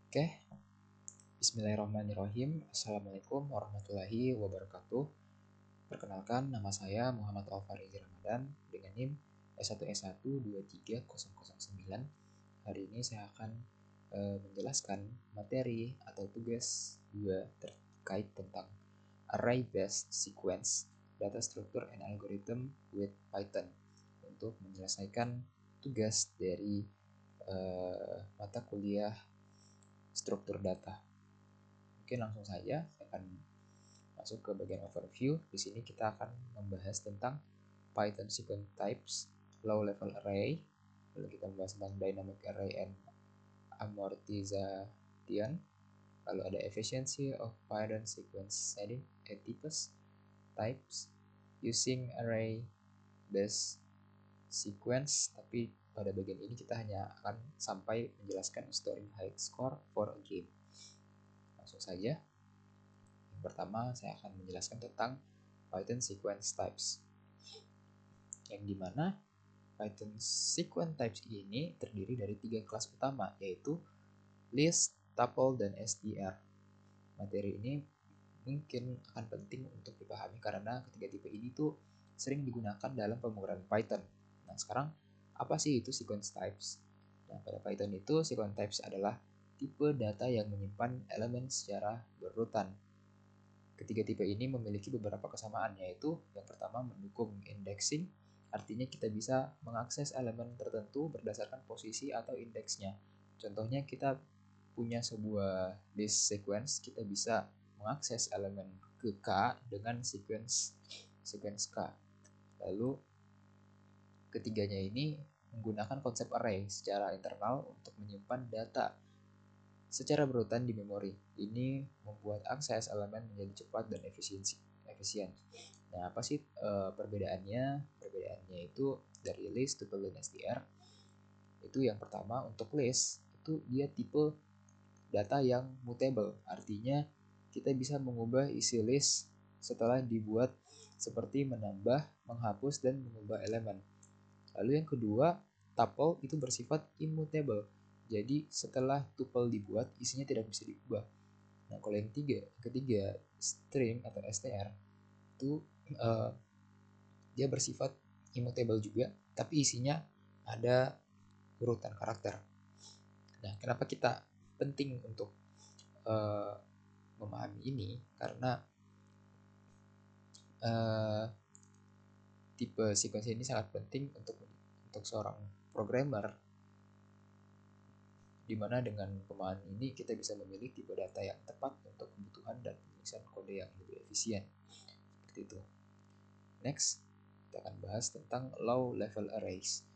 Oke, Bismillahirrahmanirrahim. Assalamualaikum warahmatullahi wabarakatuh. Perkenalkan, nama saya Muhammad Alfarizi Ramadan dengan NIM S1S1 23009. Hari ini saya akan menjelaskan materi atau tugas 2 terkait tentang Array-Based Sequence Data Structure and Algorithm with Python untuk menyelesaikan tugas dari mata kuliah struktur data. Mungkin langsung saja saya akan masuk ke bagian overview. Di sini kita akan membahas tentang Python sequence types, low level array, lalu kita membahas tentang dynamic array and amortization, lalu ada efficiency of Python sequence setting and types using array based sequence. Tapi pada bagian ini kita hanya akan sampai menjelaskan storing high score for a game. Langsung saja. Yang pertama saya akan menjelaskan tentang Python sequence types, yang dimana Python sequence types ini terdiri dari 3 kelas utama, yaitu list, tuple, dan str. Materi ini mungkin akan penting untuk dipahami karena ketiga tipe ini tuh sering digunakan dalam pemrograman Python. Nah, sekarang apa sih itu sequence types? Nah, pada Python itu sequence types adalah tipe data yang menyimpan elemen secara berurutan. Ketiga tipe ini memiliki beberapa kesamaan, yaitu yang pertama mendukung indexing, artinya kita bisa mengakses elemen tertentu berdasarkan posisi atau indeksnya. Contohnya kita punya sebuah list sequence, kita bisa mengakses elemen ke K dengan sequence K. Lalu ketiganya ini menggunakan konsep array secara internal untuk menyimpan data secara berurutan di memori. Ini membuat akses elemen menjadi cepat dan efisien. Nah, apa sih perbedaannya? Perbedaannya itu dari list, tuple, dan str. Itu yang pertama, untuk list itu dia tipe data yang mutable. Artinya kita bisa mengubah isi list setelah dibuat, seperti menambah, menghapus, dan mengubah elemen. Lalu yang kedua, tuple itu bersifat immutable. Jadi setelah tuple dibuat, isinya tidak bisa diubah. Nah, kalau yang ketiga string atau str itu dia bersifat immutable juga, tapi isinya ada urutan karakter. Nah, kenapa kita penting untuk memahami ini? Karena tipe sequence ini sangat penting untuk seorang programmer, dimana dengan pemahaman ini kita bisa memilih tipe data yang tepat untuk kebutuhan dan penulisan kode yang lebih efisien. Seperti itu. Next, kita akan bahas tentang low level arrays.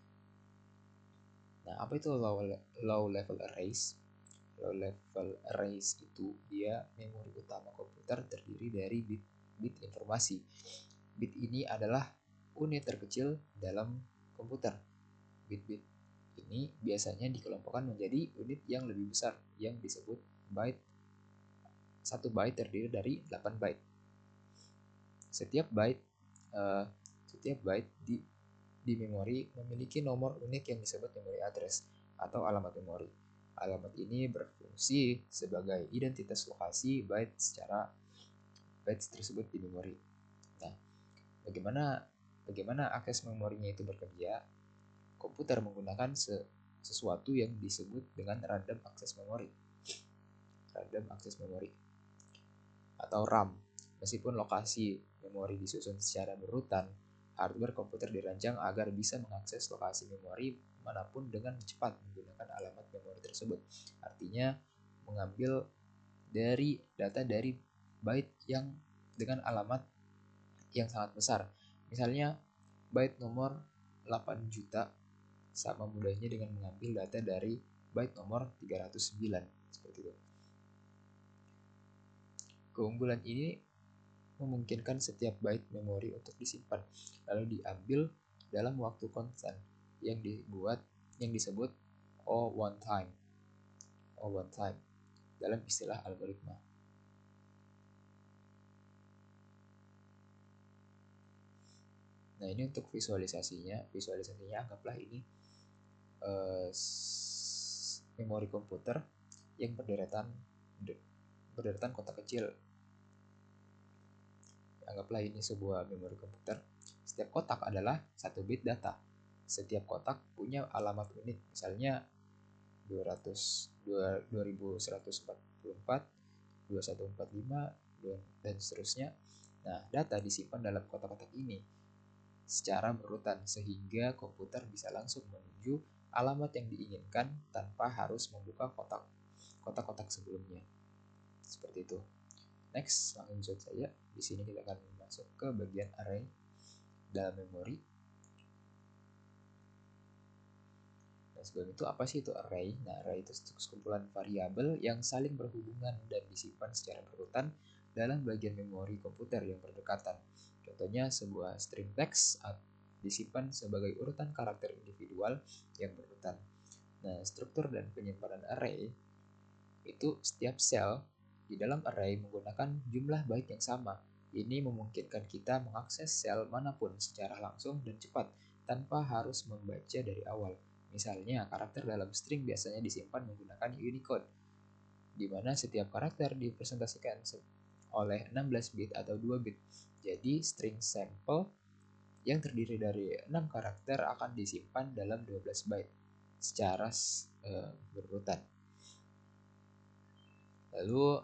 Nah, apa itu low level arrays? Low level arrays itu dia memori utama komputer terdiri dari bit informasi. Bit ini adalah unit terkecil dalam komputer. Bit-bit ini biasanya dikelompokkan menjadi unit yang lebih besar yang disebut byte. 1 byte terdiri dari 8 byte. Setiap byte di memori memiliki nomor unik yang disebut memory address atau alamat memori. Alamat ini berfungsi sebagai identitas lokasi byte tersebut di memori. Nah, bagaimana akses memorinya itu bekerja? Komputer menggunakan sesuatu yang disebut dengan random access memory atau RAM. Meskipun lokasi memori disusun secara berurutan, hardware komputer dirancang agar bisa mengakses lokasi memori manapun dengan cepat menggunakan alamat memori tersebut. Artinya mengambil data dari byte yang dengan alamat yang sangat besar. Misalnya byte nomor 8 juta sama mudahnya dengan mengambil data dari byte nomor 309, seperti itu. Keunggulan ini memungkinkan setiap byte memori untuk disimpan lalu diambil dalam waktu konstan yang disebut O1 time dalam istilah algoritma. Nah, ini untuk visualisasinya anggaplah ini memori komputer yang berderet kotak kecil. Anggaplah ini sebuah memori komputer. Setiap kotak adalah 1 bit data. Setiap kotak punya alamat unik, misalnya 2144, 2145, dan seterusnya. Nah, data disimpan dalam kotak-kotak ini secara berurutan sehingga komputer bisa langsung menuju alamat yang diinginkan tanpa harus membuka kotak-kotak sebelumnya. Seperti itu. Next, lanjut saja. Di sini kita akan masuk ke bagian array dalam memori. Nah, sebelum itu apa sih itu array? Nah, array itu sekumpulan variabel yang saling berhubungan dan disimpan secara berurutan dalam bagian memori komputer yang berdekatan. Contohnya sebuah string text disimpan sebagai urutan karakter individual yang berurutan. Nah, struktur dan penyimpanan array itu setiap sel di dalam array menggunakan jumlah byte yang sama. Ini memungkinkan kita mengakses sel manapun secara langsung dan cepat tanpa harus membaca dari awal. Misalnya, karakter dalam string biasanya disimpan menggunakan Unicode, di mana setiap karakter dipresentasikan oleh 16 bit atau 2 bit. Jadi, string sampel yang terdiri dari 6 karakter akan disimpan dalam 12 byte secara berurutan. Lalu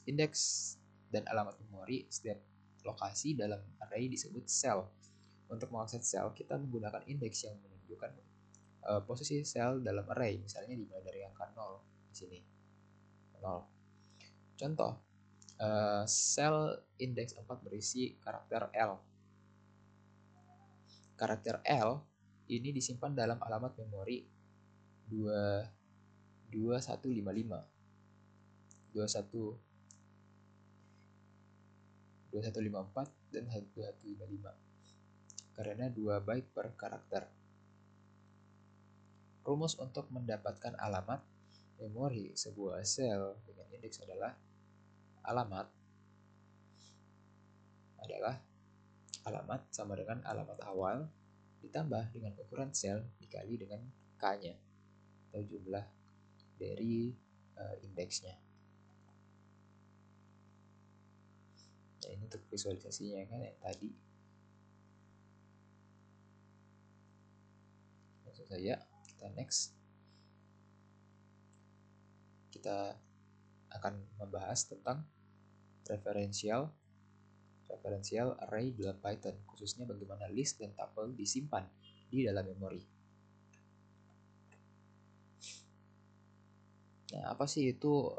indeks dan alamat memori setiap lokasi dalam array disebut sel. Untuk mengakses sel, kita menggunakan indeks yang menunjukkan posisi sel dalam array, misalnya dimulai dari angka 0 di sini. 0. Contoh, sel indeks 4 berisi karakter L. Karakter L ini disimpan dalam alamat memori 2155, 2154 dan 2155 karena 2 byte per karakter. Rumus untuk mendapatkan alamat memori sebuah sel dengan indeks adalah alamat sama dengan alamat awal ditambah dengan ukuran sel dikali dengan K-nya atau jumlah dari indeksnya. Nah, ini untuk visualisasinya kan yang tadi. Langsung saja kita next. Kita akan membahas tentang referential array dalam Python, khususnya bagaimana list dan tuple disimpan di dalam memori. Nah, apa sih itu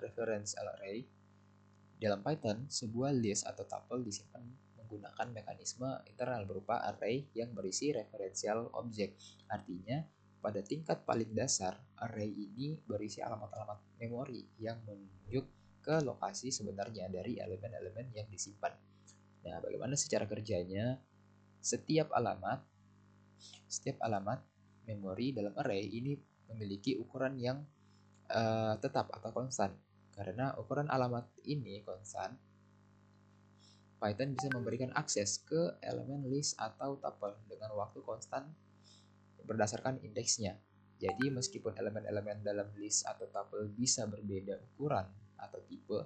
referential array? Dalam Python, sebuah list atau tuple disimpan menggunakan mekanisme internal berupa array yang berisi referential object. Artinya, pada tingkat paling dasar, array ini berisi alamat-alamat memori yang menunjuk ke lokasi sebenarnya dari elemen-elemen yang disimpan. Nah, bagaimana secara kerjanya? Setiap alamat memori dalam array ini memiliki ukuran yang tetap atau konstan. Karena ukuran alamat ini konstan, Python bisa memberikan akses ke elemen list atau tuple dengan waktu konstan berdasarkan indeksnya. Jadi meskipun elemen-elemen dalam list atau tuple bisa berbeda ukuran atau tipe,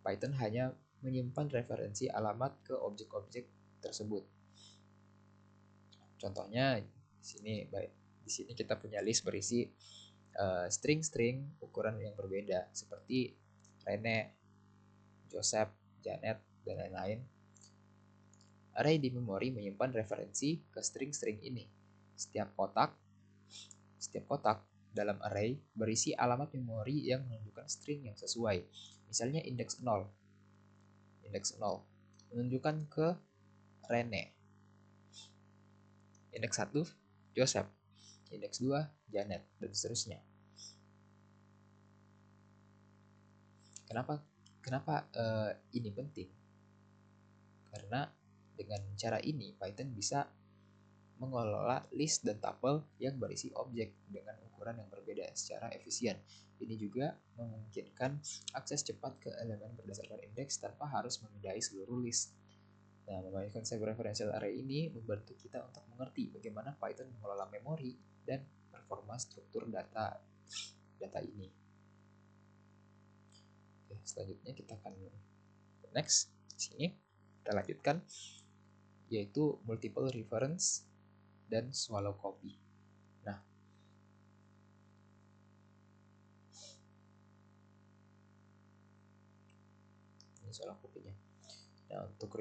Python hanya menyimpan referensi alamat ke objek-objek tersebut. Contohnya di sini kita punya list berisi string-string ukuran yang berbeda seperti Rene, Joseph, Janet, dan lain-lain. Array di memori menyimpan referensi ke string-string ini. Setiap kotak dalam array berisi alamat memori yang menunjukkan string yang sesuai. Misalnya indeks 0 menunjukkan ke Rene. Indeks 1 Joseph, indeks 2 Janet, dan seterusnya. Kenapa ini penting? Karena dengan cara ini Python bisa mengelola list dan tuple yang berisi objek dengan ukuran yang berbeda secara efisien. Ini juga memungkinkan akses cepat ke elemen berdasarkan indeks tanpa harus memindahi seluruh list. Nah, memahami konsep referential array ini membantu kita untuk mengerti bagaimana Python mengelola memori dan performa struktur data data ini. Oke, selanjutnya kita akan next. Di sini kita lanjutkan, yaitu multiple reference dan swallow copy. Nah, ini swallow copy-nya. Nah, untuk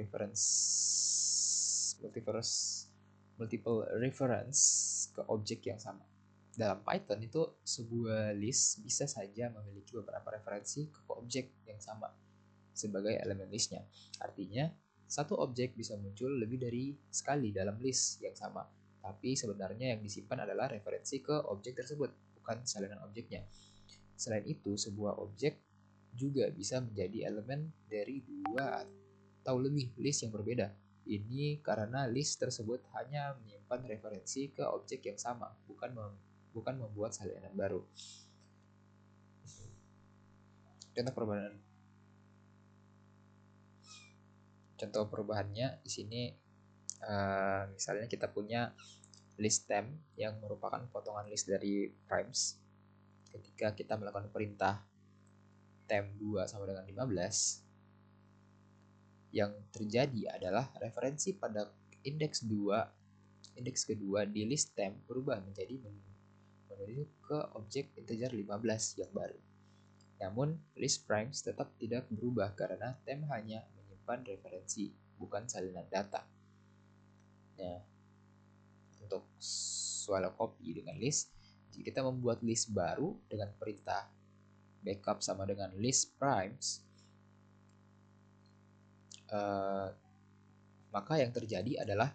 multiple reference ke objek yang sama. Dalam Python itu sebuah list bisa saja memiliki beberapa referensi ke objek yang sama sebagai elemen listnya. Artinya, satu objek bisa muncul lebih dari sekali dalam list yang sama. Tapi sebenarnya yang disimpan adalah referensi ke objek tersebut, bukan salinan objeknya. Selain itu, sebuah objek juga bisa menjadi elemen dari dua atau lebih list yang berbeda. Ini karena list tersebut hanya menyimpan referensi ke objek yang sama, bukan membuat salinan baru. Contoh perubahannya di sini, misalnya kita punya list temp yang merupakan potongan list dari primes. Ketika kita melakukan perintah temp2 sama dengan 15, yang terjadi adalah referensi pada indeks kedua di list temp berubah menjadi menuju ke objek integer 15 yang baru. Namun, list primes tetap tidak berubah karena temp hanya menyimpan referensi, bukan salinan data. Nah, untuk swallow copy dengan list, jika kita membuat list baru dengan perintah backup sama dengan list primes, maka yang terjadi adalah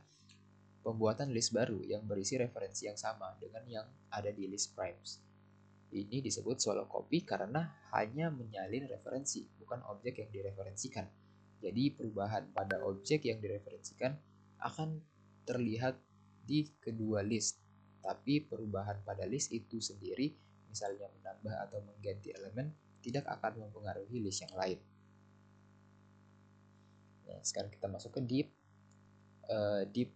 pembuatan list baru yang berisi referensi yang sama dengan yang ada di list primes. Ini disebut swallow copy karena hanya menyalin referensi, bukan objek yang direferensikan. Jadi perubahan pada objek yang direferensikan akan terlihat di kedua list, tapi perubahan pada list itu sendiri, misalnya menambah atau mengganti elemen, tidak akan mempengaruhi list yang lain. Nah, sekarang kita masuk ke deep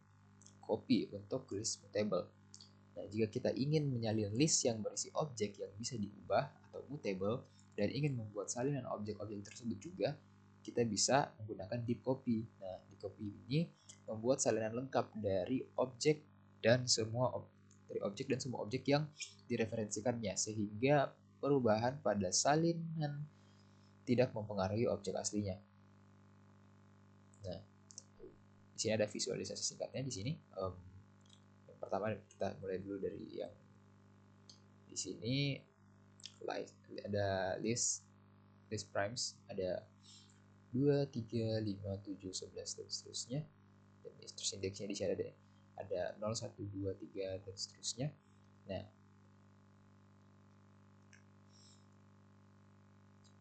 copy untuk list mutable. Nah, jika kita ingin menyalin list yang berisi objek yang bisa diubah atau mutable dan ingin membuat salinan objek-objek tersebut juga, kita bisa menggunakan deep copy. Nah, deep copy ini membuat salinan lengkap dari objek dan semua objek yang direferensikannya, sehingga perubahan pada salinan tidak mempengaruhi objek aslinya. Nah, di sini ada visualisasi singkatnya di sini. Pertama kita mulai dulu dari yang di sini, ada list primes, ada 2, 3, 5, 7, 11 dan seterusnya. Dan terus indeksnya di sini ada 0, 1, 2, 3 dan seterusnya. Nah,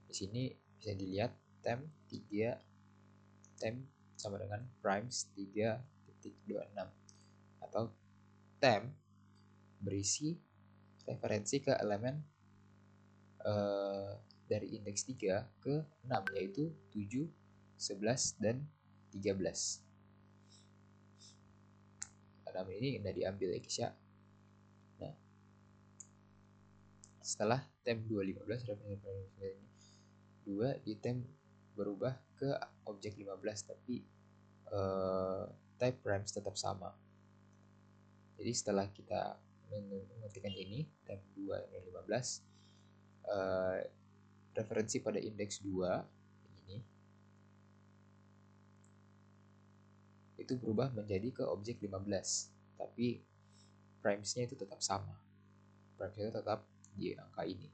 di sini bisa dilihat temp 3 temp sama dengan primes 3.26 atau temp berisi referensi ke elemen dari indeks 3 ke 6, yaitu 7, 11, dan 13. 6 ini tidak diambil ya guys ya. Nah, setelah temp 215 referensi 2 di temp berubah ke objek 15, tapi type primes tetap sama. Jadi setelah kita mengetikkan ini temp 2 dan 15, referensi pada indeks 2 ini itu berubah menjadi ke objek 15, tapi primesnya itu tetap sama. Primesnya itu tetap di angka ini.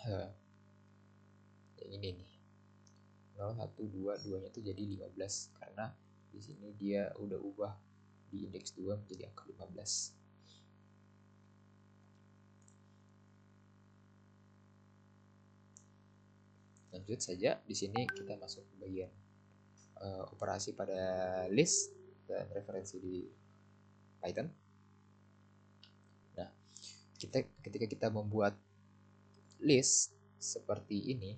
Nah, yang ini nih 0, 1, 2, 2 nya itu jadi 15 karena di sini dia udah ubah di indeks 2 menjadi angka 15. Lanjut saja, di sini kita masuk ke bagian operasi pada list dan referensi di Python. Nah, ketika kita membuat list seperti ini,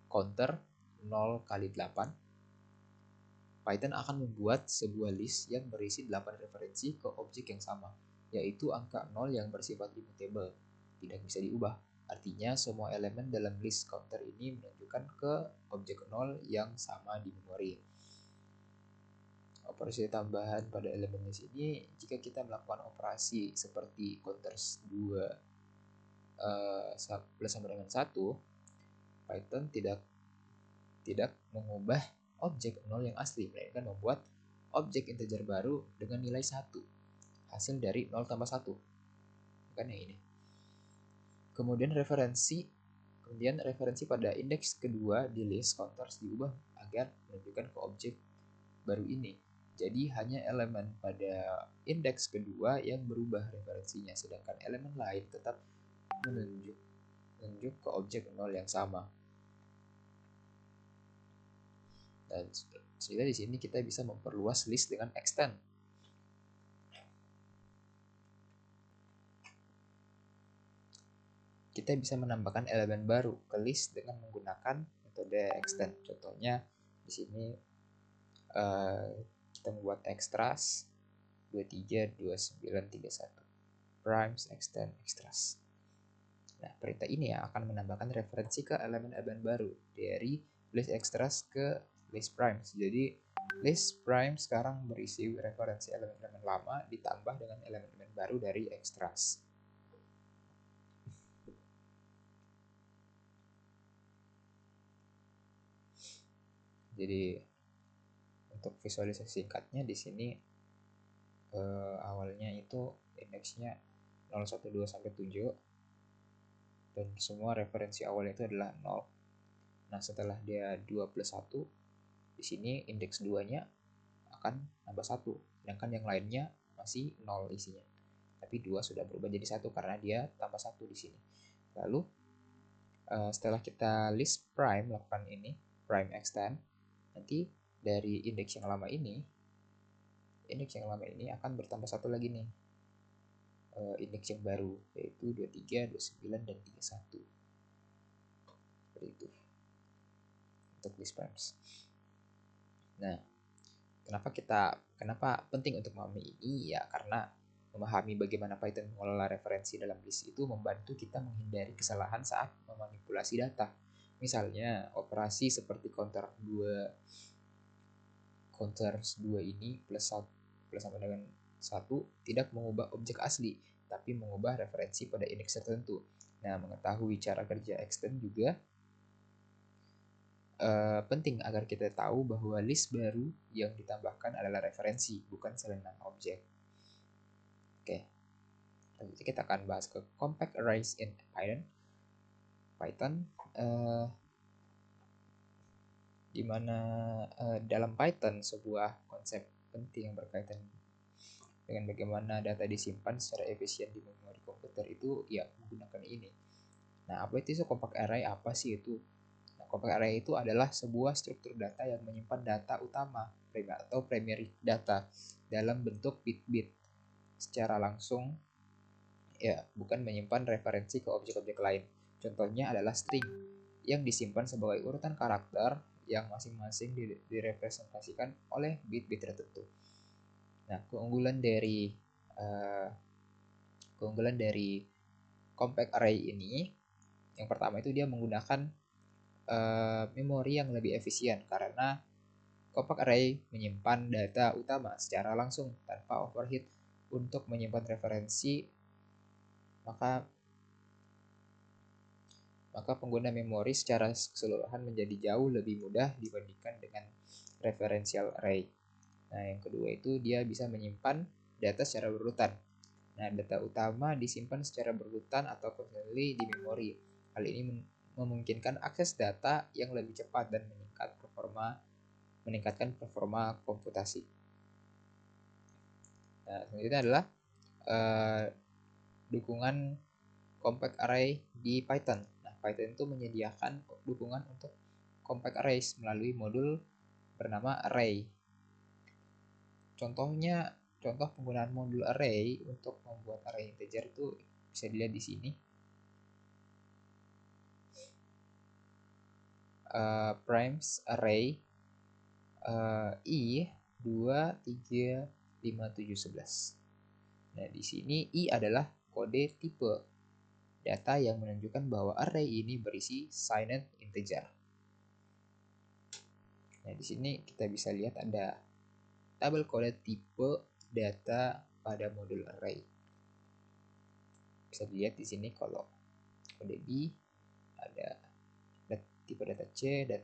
counter 0 kali 8, Python akan membuat sebuah list yang berisi 8 referensi ke objek yang sama, yaitu angka 0 yang bersifat immutable, tidak bisa diubah. Artinya semua elemen dalam list counter ini menunjukkan ke objek 0 yang sama di memori. Operasi tambahan pada elemen list ini, jika kita melakukan operasi seperti counters 2 plus sama dengan 1, Python tidak mengubah objek 0 yang asli, melainkan membuat objek integer baru dengan nilai 1, hasil dari 0 tambah 1. Bukan yang ini. Kemudian referensi pada indeks kedua di list counters diubah agar menunjukkan ke objek baru ini. Jadi hanya elemen pada indeks kedua yang berubah referensinya, sedangkan elemen lain tetap menunjuk ke objek 0 yang sama. Dan sehingga di sini kita bisa memperluas list dengan extend. Kita bisa menambahkan elemen baru ke list dengan menggunakan metode extend. Contohnya di sini kita membuat extras 23 29 31 primes extend extras. Nah, perintah ini akan menambahkan referensi ke elemen-elemen baru dari list extras ke list primes. Jadi list prime sekarang berisi referensi elemen-elemen lama ditambah dengan elemen-elemen baru dari extras. Jadi untuk visualisasi singkatnya di sini awalnya itu indeksnya 012 sampai 7 dan semua referensi awalnya itu adalah 0. Nah, setelah dia 2 plus 1, di sini indeks 2-nya akan nambah 1, sedangkan yang lainnya masih 0 isinya. Tapi 2 sudah berubah jadi 1 karena dia tambah 1 di sini. Lalu setelah kita list prime melakukan ini, prime extend, nanti dari indeks yang lama ini akan bertambah 1 lagi nih. Indeks yang baru, yaitu 23, 29, dan 31. Seperti itu untuk list primes. Nah, kenapa penting untuk memahami ini? Ya karena memahami bagaimana Python mengelola referensi dalam list itu membantu kita menghindari kesalahan saat memanipulasi data. Misalnya, operasi seperti counters 2 ini plus sama dengan 1 tidak mengubah objek asli, tapi mengubah referensi pada indeks tertentu. Nah, mengetahui cara kerja extend juga penting agar kita tahu bahwa list baru yang ditambahkan adalah referensi, bukan salinan objek. Oke, nanti kita akan bahas ke compact arrays in Python. Di mana dalam Python sebuah konsep penting yang berkaitan dengan bagaimana data disimpan secara efisien di memori komputer itu ya menggunakan ini. Nah, apa itu compact array? Apa sih itu? Nah, compact array itu adalah sebuah struktur data yang menyimpan data utama atau primary data dalam bentuk bit-bit secara langsung, ya, bukan menyimpan referensi ke objek-objek lain. Contohnya adalah string yang disimpan sebagai urutan karakter yang masing-masing direpresentasikan oleh bit-bit tertentu. Nah, keunggulan dari compact array ini, yang pertama itu dia menggunakan memori yang lebih efisien karena compact array menyimpan data utama secara langsung tanpa overhead. Untuk menyimpan referensi, maka pengguna memori secara keseluruhan menjadi jauh lebih mudah dibandingkan dengan referential array. Nah, yang kedua itu dia bisa menyimpan data secara berurutan. Nah, data utama disimpan secara berurutan atau constantly di memori. Hal ini memungkinkan akses data yang lebih cepat dan meningkatkan performa komputasi. Nah, selanjutnya adalah dukungan compact array di Python. Nah, Python itu menyediakan dukungan untuk compact arrays melalui modul bernama array. Contoh penggunaan modul array untuk membuat array integer itu bisa dilihat di sini. Primes array I 2 3 5 7 11. Nah, di sini I adalah kode tipe data yang menunjukkan bahwa array ini berisi signed integer. Nah, di sini kita bisa lihat ada tabel kode tipe data pada modul array. Bisa dilihat di sini kalau kode B ada tipe data C dan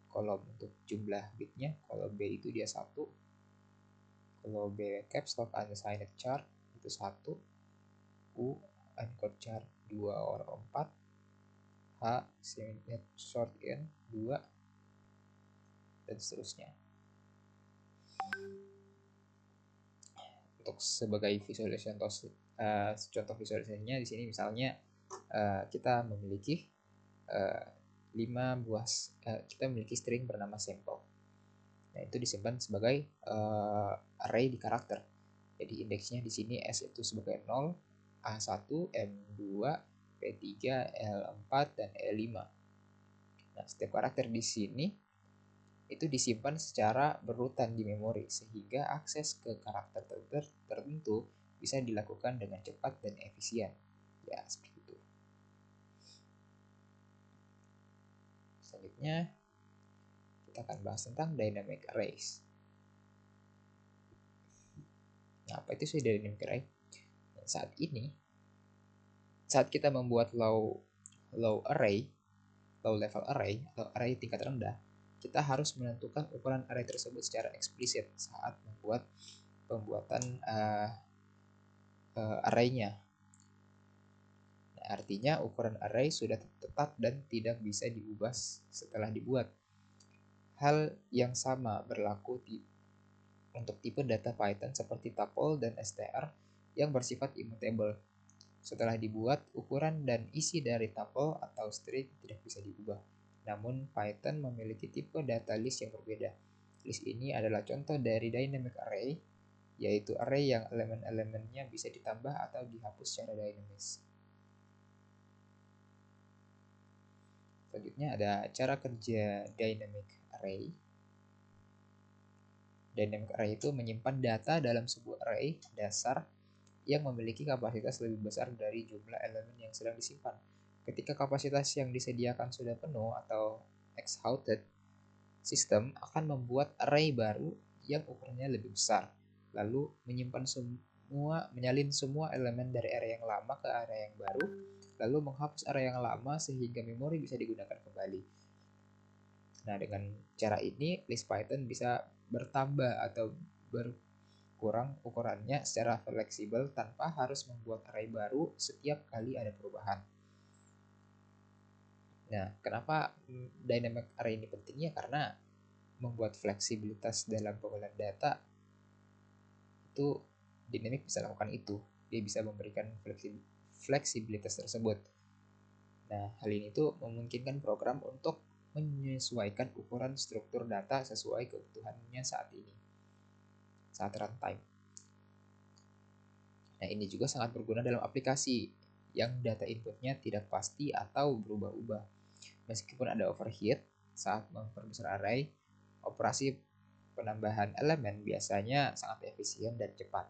kolom untuk jumlah bitnya. Kalau B itu dia 1. Kalau B caps lock unsigned char itu 1. U uncode char 2 or 4. H semi short in 2 dan seterusnya. Untuk sebagai visualisasi contoh visualisasinya di sini misalnya kita memiliki 5 buah kita memiliki string bernama sample. Nah, itu disimpan sebagai array di karakter. Jadi indeksnya di sini S itu sebagai 0, A1, M2, P3, L4 dan E5. Nah, setiap karakter di sini itu disimpan secara berurutan di memori sehingga akses ke karakter tertentu bisa dilakukan dengan cepat dan efisien. Ya, seperti itu. Selanjutnya kita akan bahas tentang dynamic arrays. Nah, apa itu sih dynamic array? Nah, saat kita membuat low level array atau array tingkat rendah, kita harus menentukan ukuran array tersebut secara eksplisit saat membuat pembuatan arraynya. Nah, artinya ukuran array sudah tetap dan tidak bisa diubah setelah dibuat. Hal yang sama berlaku untuk tipe data Python seperti tuple dan str yang bersifat immutable. Setelah dibuat, ukuran dan isi dari tuple atau string tidak bisa diubah. Namun, Python memiliki tipe data list yang berbeda. List ini adalah contoh dari dynamic array, yaitu array yang elemen-elemennya bisa ditambah atau dihapus secara dinamis. Selanjutnya ada cara kerja dynamic array. Dynamic array itu menyimpan data dalam sebuah array dasar yang memiliki kapasitas lebih besar dari jumlah elemen yang sedang disimpan. Ketika kapasitas yang disediakan sudah penuh atau exhausted, sistem akan membuat array baru yang ukurannya lebih besar, lalu menyalin semua elemen dari array yang lama ke array yang baru, lalu menghapus array yang lama sehingga memori bisa digunakan kembali. Nah, dengan cara ini, list Python bisa bertambah atau berkurang ukurannya secara fleksibel tanpa harus membuat array baru setiap kali ada perubahan. Nah, kenapa dynamic array ini pentingnya? Karena membuat fleksibilitas dalam pengolahan data itu dynamic bisa lakukan itu. Dia bisa memberikan fleksibilitas tersebut. Nah, hal ini tuh memungkinkan program untuk menyesuaikan ukuran struktur data sesuai kebutuhannya saat runtime. Nah, ini juga sangat berguna dalam aplikasi yang data inputnya tidak pasti atau berubah-ubah. Meskipun ada overhead saat memperbesar array, operasi penambahan elemen biasanya sangat efisien dan cepat.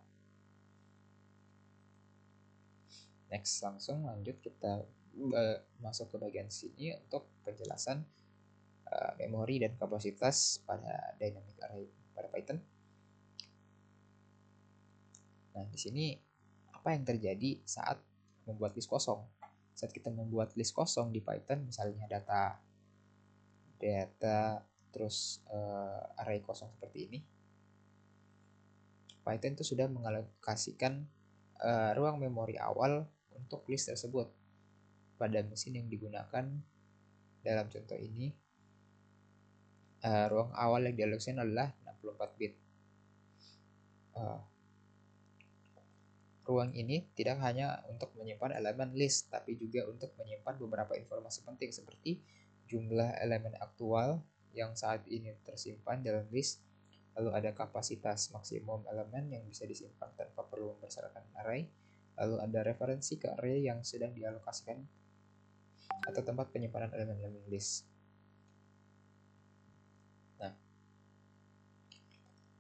Next, langsung lanjut kita masuk ke bagian sini untuk penjelasan memori dan kapasitas pada dynamic array pada Python. Nah, di sini apa yang terjadi saat membuat list kosong? Saat kita membuat list kosong di Python, misalnya data terus array kosong seperti ini, Python itu sudah mengalokasikan ruang memori awal untuk list tersebut pada mesin yang digunakan. Dalam contoh ini, ruang awal yang dialokasikan adalah 64 bit. Ruang ini tidak hanya untuk menyimpan elemen list, tapi juga untuk menyimpan beberapa informasi penting seperti jumlah elemen aktual yang saat ini tersimpan dalam list, lalu ada kapasitas maksimum elemen yang bisa disimpan tanpa perlu membesarkan array, lalu ada referensi ke array yang sedang dialokasikan atau tempat penyimpanan elemen-elemen list. Nah,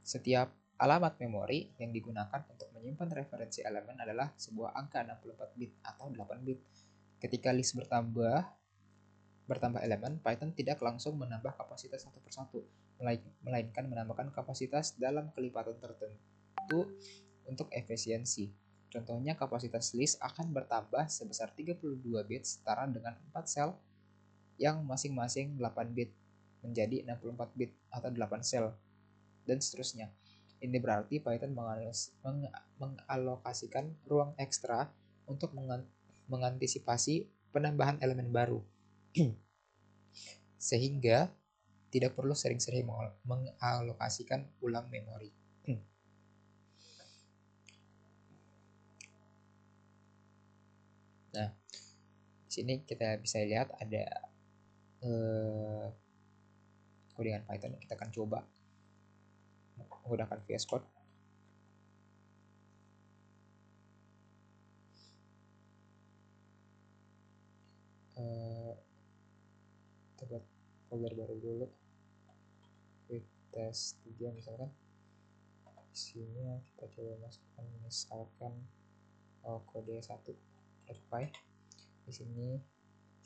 Setiap alamat memori yang digunakan untuk menyimpan referensi elemen adalah sebuah angka 64 bit atau 8 bit. Ketika list bertambah elemen, Python tidak langsung menambah kapasitas satu persatu, melainkan menambahkan kapasitas dalam kelipatan tertentu untuk efisiensi. Contohnya, kapasitas list akan bertambah sebesar 32 bit setara dengan 4 sel yang masing-masing 8 bit menjadi 64 bit atau 8 sel, dan seterusnya. Ini berarti Python mengalokasikan ruang ekstra untuk mengantisipasi penambahan elemen baru. Sehingga tidak perlu sering-sering mengalokasikan ulang memori. Nah, di sini kita bisa lihat ada codingan Python. Kita akan coba menggunakan VS Code. Kita buat folder baru dulu, quick test 3 misalkan. Di sini kita coba masukkan misalkan kode 1.py. Di sini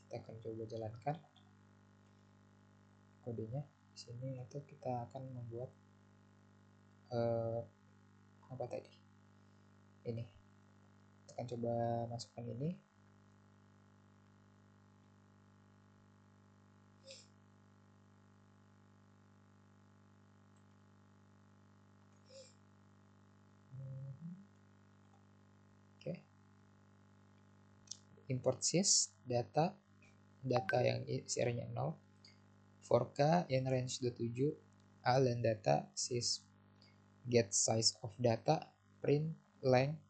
kita akan coba jalankan kodenya. Di sini itu kita akan membuat apa tadi? Ini. Kita akan coba masukkan ini. Oke. Import sys data yang isi-nya 0, fork in range 27, a len data sys get size of data, print length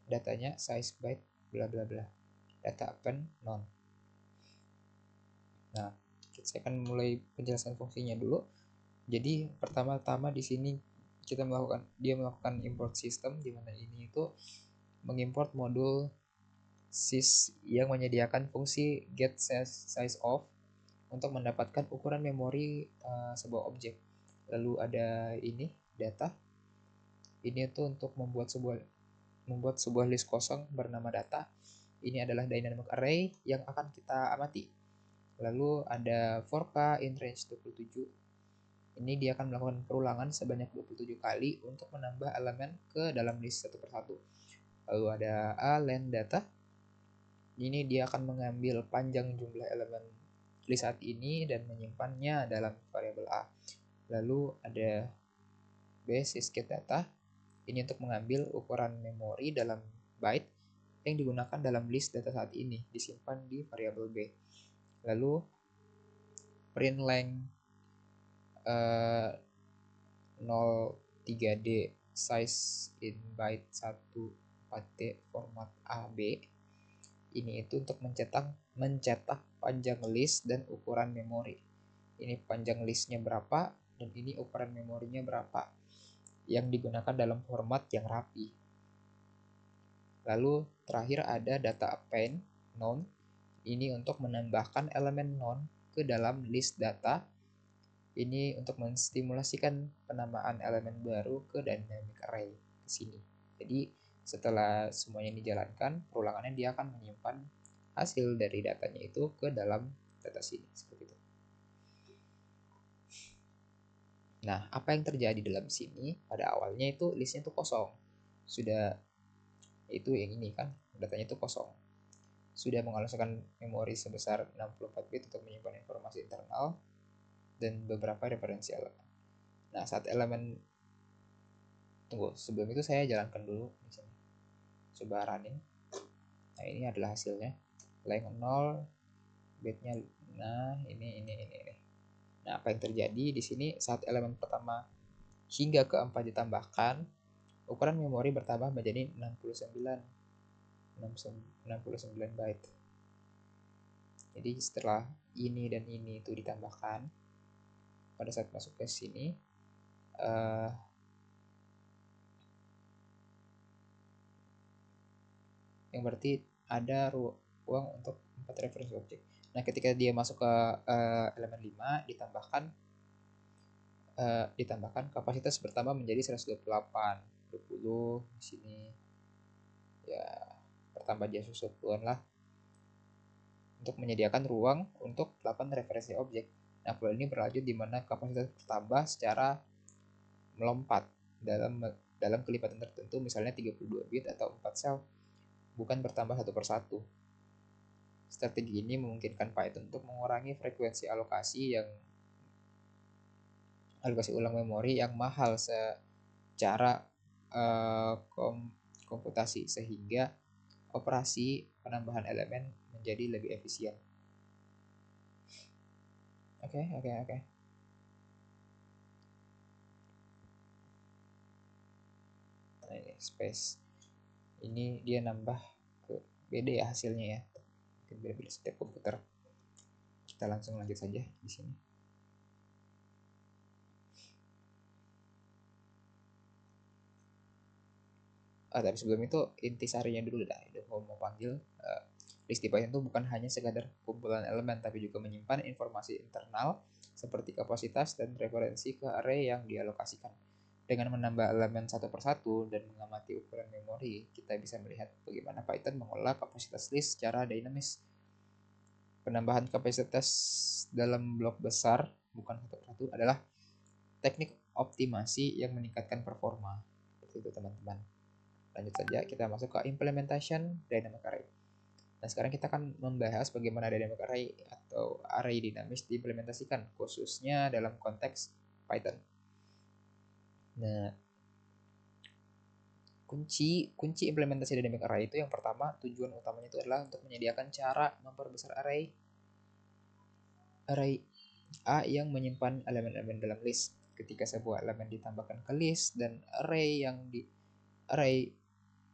datanya size byte bla bla bla, data append non. Nah, saya akan mulai penjelasan fungsinya dulu. Jadi pertama-tama di sini dia melakukan import system, di mana ini itu mengimport modul sys yang menyediakan fungsi get size of untuk mendapatkan ukuran memori sebuah objek. Lalu ada ini data. Ini itu untuk membuat sebuah list kosong bernama data. Ini adalah dynamic array yang akan kita amati. Lalu ada fork in range 27. Ini dia akan melakukan perulangan sebanyak 27 kali untuk menambah elemen ke dalam list satu persatu. Lalu ada a len data. Ini dia akan mengambil panjang jumlah elemen list saat ini dan menyimpannya dalam variabel a. Lalu ada b sys get data. Ini untuk mengambil ukuran memori dalam byte yang digunakan dalam list data saat ini, disimpan di variabel b. Lalu print length 03D size in byte 14D format AB. Ini itu untuk mencetak panjang list dan ukuran memori. Ini panjang listnya berapa dan ini ukuran memorinya berapa, yang digunakan dalam format yang rapi. Lalu terakhir ada data append non. Ini untuk menambahkan elemen non ke dalam list data. Ini untuk menstimulasikan penamaan elemen baru ke dynamic array ke sini. Jadi setelah semuanya dijalankan, perulangannya dia akan menyimpan hasil dari datanya itu ke dalam data sini seperti itu. Nah, apa yang terjadi dalam sini? Pada awalnya itu listnya itu kosong. Sudah itu yang ini kan, datanya itu kosong. Sudah mengalokasikan memori sebesar 64 bit untuk menyimpan informasi internal dan beberapa referensi elemen. Nah, saat elemen sebelum itu saya jalankan dulu di sini. Coba running. Nah, ini adalah hasilnya. Length 0, bitnya. Nah, ini. Nah, apa yang terjadi di sini saat elemen pertama hingga keempat ditambahkan, ukuran memori bertambah menjadi 69 byte. Jadi setelah ini dan ini itu ditambahkan, pada saat masuk ke sini yang berarti ada ruang untuk 4 referensi objek. Nah, ketika dia masuk ke elemen 5 ditambahkan ditambahkan kapasitas bertambah menjadi 128, 20 di sini ya bertambah jadi 120-an lah, untuk menyediakan ruang untuk 8 referensi objek. Nah, flow ini berlanjut di mana kapasitas bertambah secara melompat dalam kelipatan tertentu, misalnya 32 bit atau 4 sel, bukan bertambah satu persatu. Strategi ini memungkinkan Python untuk mengurangi frekuensi alokasi ulang memori yang mahal secara komputasi, sehingga operasi penambahan elemen menjadi lebih efisien. Oke. Nah, ini space. Ini dia nambah ke beda ya hasilnya ya. Mungkin beda-beda setiap komputer. Kita langsung lanjut saja di sini. Tapi sebelum itu intisarinya dulu dah. Itu mau panggil list di Python itu bukan hanya sekadar kumpulan elemen, tapi juga menyimpan informasi internal seperti kapasitas dan referensi ke array yang dialokasikan. Dengan menambah elemen satu persatu dan mengamati ukuran memori, kita bisa melihat bagaimana Python mengolah kapasitas list secara dinamis. Penambahan kapasitas dalam blok besar, bukan satu persatu, adalah teknik optimasi yang meningkatkan performa. Seperti itu teman-teman. Lanjut saja, kita masuk ke implementation dynamic array. Nah, sekarang kita akan membahas bagaimana dynamic array atau array dinamis diimplementasikan, khususnya dalam konteks Python. Nah, kunci implementasi dynamic array itu yang pertama, tujuan utamanya itu adalah untuk menyediakan cara memperbesar array A yang menyimpan elemen-elemen dalam list. Ketika sebuah elemen ditambahkan ke list dan array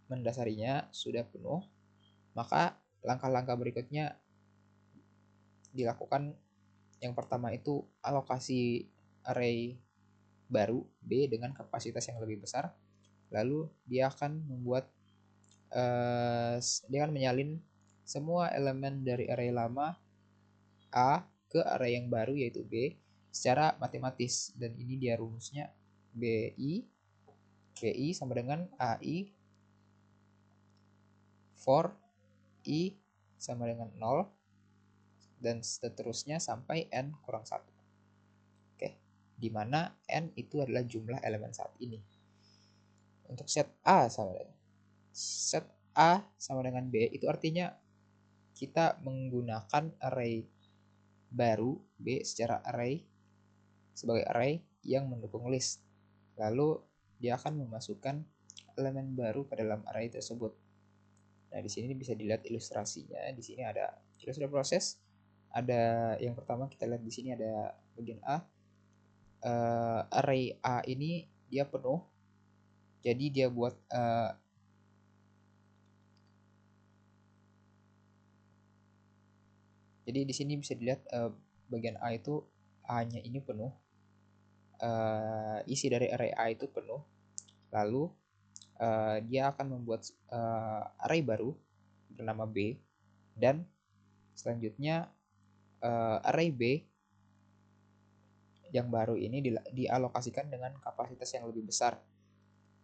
mendasarinya sudah penuh, maka langkah-langkah berikutnya dilakukan. Yang pertama itu alokasi array baru B dengan kapasitas yang lebih besar. Lalu dia akan menyalin semua elemen dari array lama A ke array yang baru yaitu B secara matematis, dan ini dia rumusnya BI sama dengan AI for I sama dengan 0 dan seterusnya sampai N kurang 1. Oke, dimana N itu adalah jumlah elemen saat ini. Untuk set A sama dengan B itu artinya kita menggunakan array baru B sebagai array yang mendukung list. Lalu dia akan memasukkan elemen baru ke dalam array tersebut. Nah, di sini bisa dilihat ilustrasinya. Di sini ada ilustrasi proses. Ada yang pertama kita lihat di sini ada bagian A. Array A ini dia penuh. Jadi dia buat jadi di sini bisa dilihat bagian A itu A-nya ini penuh. Isi dari array A itu penuh. Lalu dia akan membuat array baru bernama B, dan selanjutnya array B yang baru ini dialokasikan dengan kapasitas yang lebih besar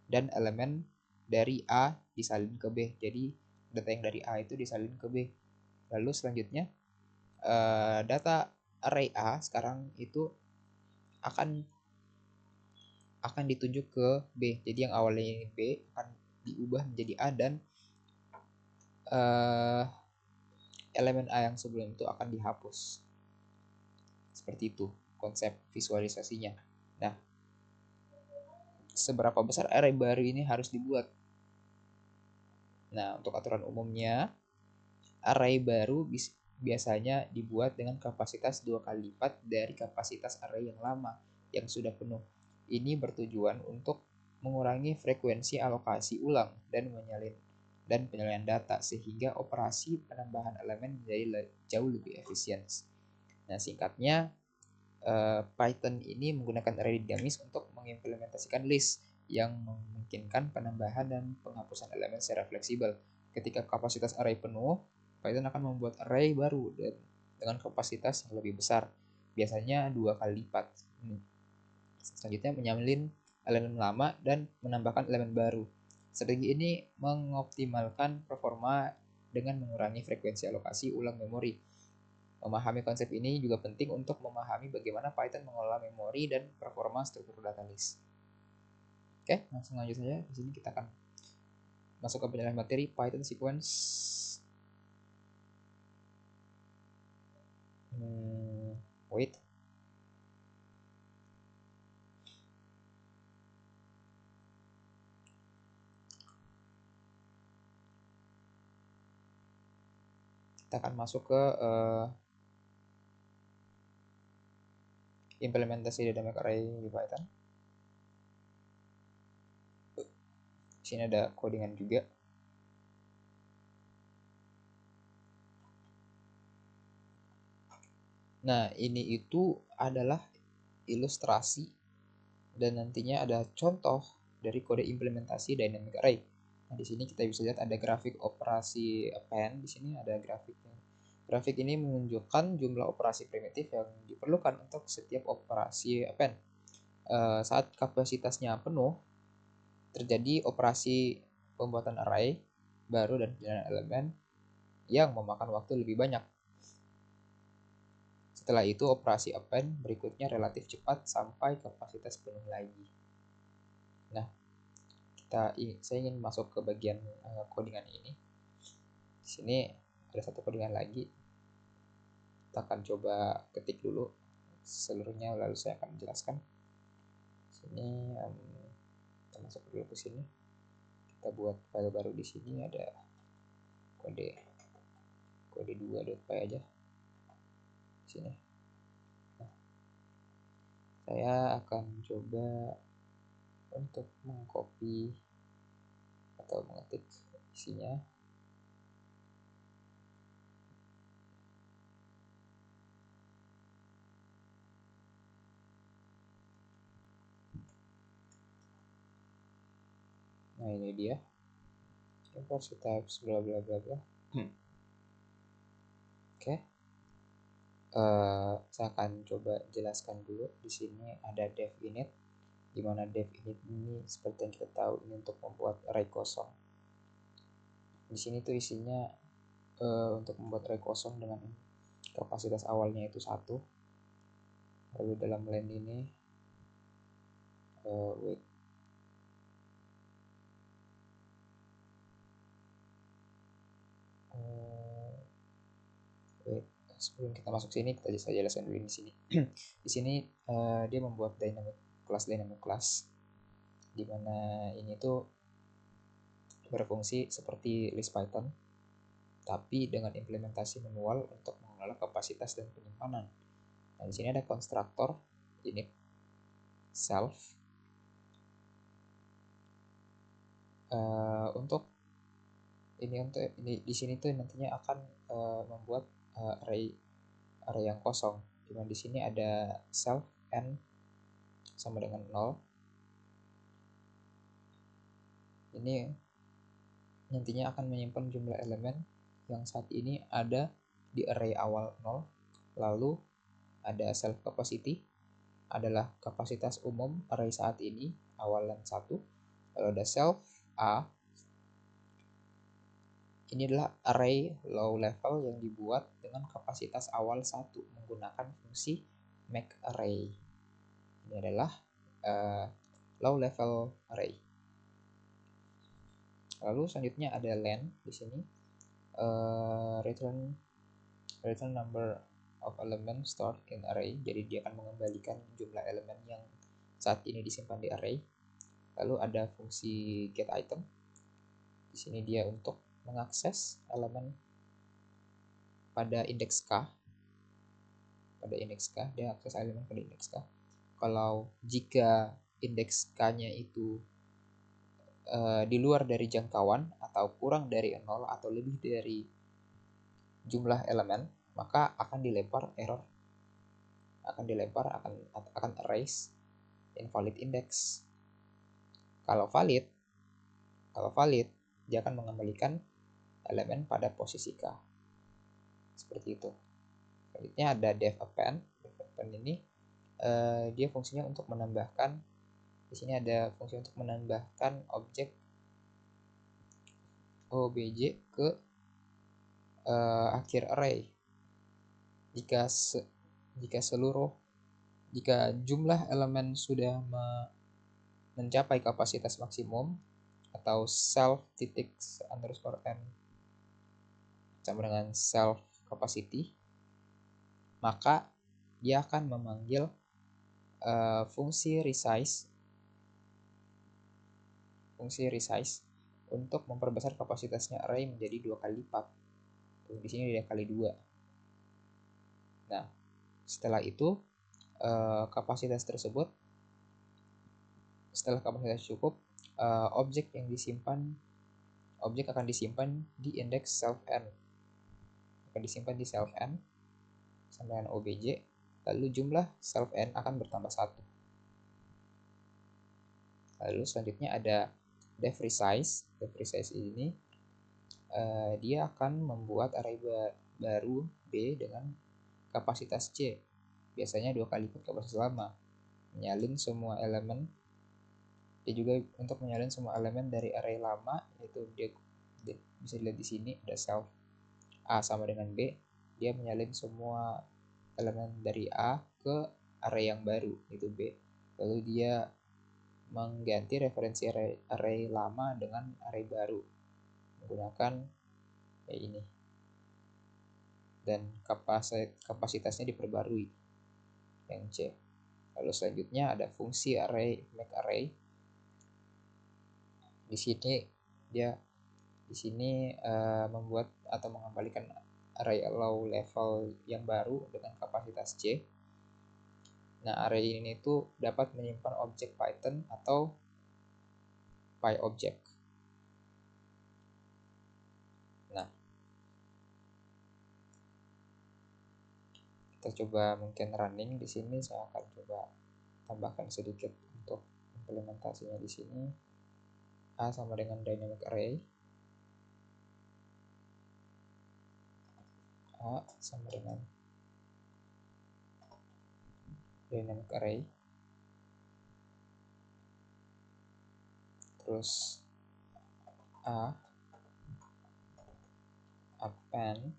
dan elemen dari A disalin ke B. Jadi data yang dari A itu disalin ke B. Lalu selanjutnya data array A sekarang itu akan ditunjuk ke B. Jadi yang awalnya ini B akan diubah menjadi A, dan elemen A yang sebelum itu akan dihapus. Seperti itu konsep visualisasinya. Nah, seberapa besar array baru ini harus dibuat? Nah, untuk aturan umumnya, array baru biasanya dibuat dengan kapasitas 2 kali lipat dari kapasitas array yang lama yang sudah penuh. Ini bertujuan untuk mengurangi frekuensi alokasi ulang dan penyalinan data, sehingga operasi penambahan elemen menjadi jauh lebih efisien. Nah, singkatnya, Python ini menggunakan array dinamis untuk mengimplementasikan list yang memungkinkan penambahan dan penghapusan elemen secara fleksibel. Ketika kapasitas array penuh, Python akan membuat array baru dengan kapasitas yang lebih besar, biasanya 2 kali lipat. Selanjutnya menyalin elemen lama dan menambahkan elemen baru. Strategi ini mengoptimalkan performa dengan mengurangi frekuensi alokasi ulang memori. Memahami konsep ini juga penting untuk memahami bagaimana Python mengelola memori dan performa struktur data list. Oke, langsung lanjut saja. Di sini kita akan masuk ke penjelasan materi Python sequence. Wait. Kita akan masuk ke implementasi dynamic array di Python. Di sini ada codingan juga. Nah, ini itu adalah ilustrasi dan nantinya ada contoh dari kode implementasi dynamic array. Nah, di sini kita bisa lihat ada grafik operasi append. Di sini ada grafiknya. Grafik ini menunjukkan jumlah operasi primitif yang diperlukan untuk setiap operasi append. Saat kapasitasnya penuh, terjadi operasi pembuatan array baru dan penjalanan elemen yang memakan waktu lebih banyak. Setelah itu operasi append berikutnya relatif cepat sampai kapasitas penuh lagi. Nah, saya ingin masuk ke bagian codingan ini. Di sini ada satu codingan lagi. Kita akan coba ketik dulu seluruhnya lalu saya akan menjelaskan. Sini kita masuk dulu ke sini. Kita buat file baru di sini ada kode 2.py aja. Di sini. Nah, saya akan coba untuk mengcopy atau mengetik isinya. Nah, ini dia. Import types bla bla bla bla. Oke. Saya akan coba jelaskan dulu. Di sini ada dev init, di mana dev init ini seperti yang kita tahu ini untuk membuat array kosong. Di sini tuh isinya untuk membuat array kosong dengan kapasitas awalnya itu 1. Lalu dalam len ini wait. Sebelum kita masuk sini kita bisa jelaskan dulu di sini. Di sini dia membuat dynamic class di mana ini tuh berfungsi seperti list Python tapi dengan implementasi manual untuk mengelola kapasitas dan penyimpanan. Nah, di sini ada konstruktor init self untuk di sini tuh nantinya akan membuat array yang kosong. Dimana di sini ada self n sama dengan 0. Ini nantinya akan menyimpan jumlah elemen yang saat ini ada di array awal 0. Lalu ada self capacity adalah kapasitas umum array saat ini awalan 1. Lalu ada self a, ini adalah array low level yang dibuat dengan kapasitas awal 1 menggunakan fungsi make array. Ini adalah low level array. Lalu selanjutnya ada len di sini, return number of elements stored in array. Jadi dia akan mengembalikan jumlah elemen yang saat ini disimpan di array. Lalu ada fungsi get item. Di sini dia untuk mengakses elemen pada indeks k. Pada indeks k, dia akses elemen pada indeks k. Kalau jika indeks k-nya itu di luar dari jangkauan atau kurang dari 0 atau lebih dari jumlah elemen, maka akan dilempar error. Akan erase invalid index. Kalau valid dia akan mengembalikan elemen pada posisi k. Seperti itu. Selanjutnya ada dev append. Dev append ini dia fungsinya untuk menambahkan, di sini ada fungsi untuk menambahkan objek obj ke akhir array jika jumlah elemen sudah mencapai kapasitas maksimum atau self titik underscore n sama dengan self capacity, maka dia akan memanggil fungsi resize untuk memperbesar kapasitasnya array menjadi 2 kali lipat. Di sini dia kali 2. Nah, setelah itu kapasitas tersebut, setelah kapasitas cukup, objek akan disimpan di indeks self n, sama dengan obj, lalu jumlah self n akan bertambah 1. Lalu selanjutnya ada def resize ini dia akan membuat array baru B dengan kapasitas C, biasanya 2 kali lipat kapasitas lama, menyalin semua elemen. Dia juga untuk menyalin semua elemen dari array lama, yaitu dia bisa dilihat di sini ada self A sama dengan B, dia menyalin semua elemen dari A ke array yang baru yaitu B, lalu dia mengganti referensi array lama dengan array baru menggunakan kayak ini, dan kapasitasnya diperbarui yang C. Lalu selanjutnya ada fungsi make array. Di sini membuat atau mengembalikan array allow level yang baru dengan kapasitas C. Nah, array ini tuh dapat menyimpan objek Python atau PyObject. Nah, kita coba mungkin running di sini. Saya akan coba tambahkan sedikit untuk implementasinya di sini. A sama dengan dynamic array. A sama dengan dynamic array. Terus append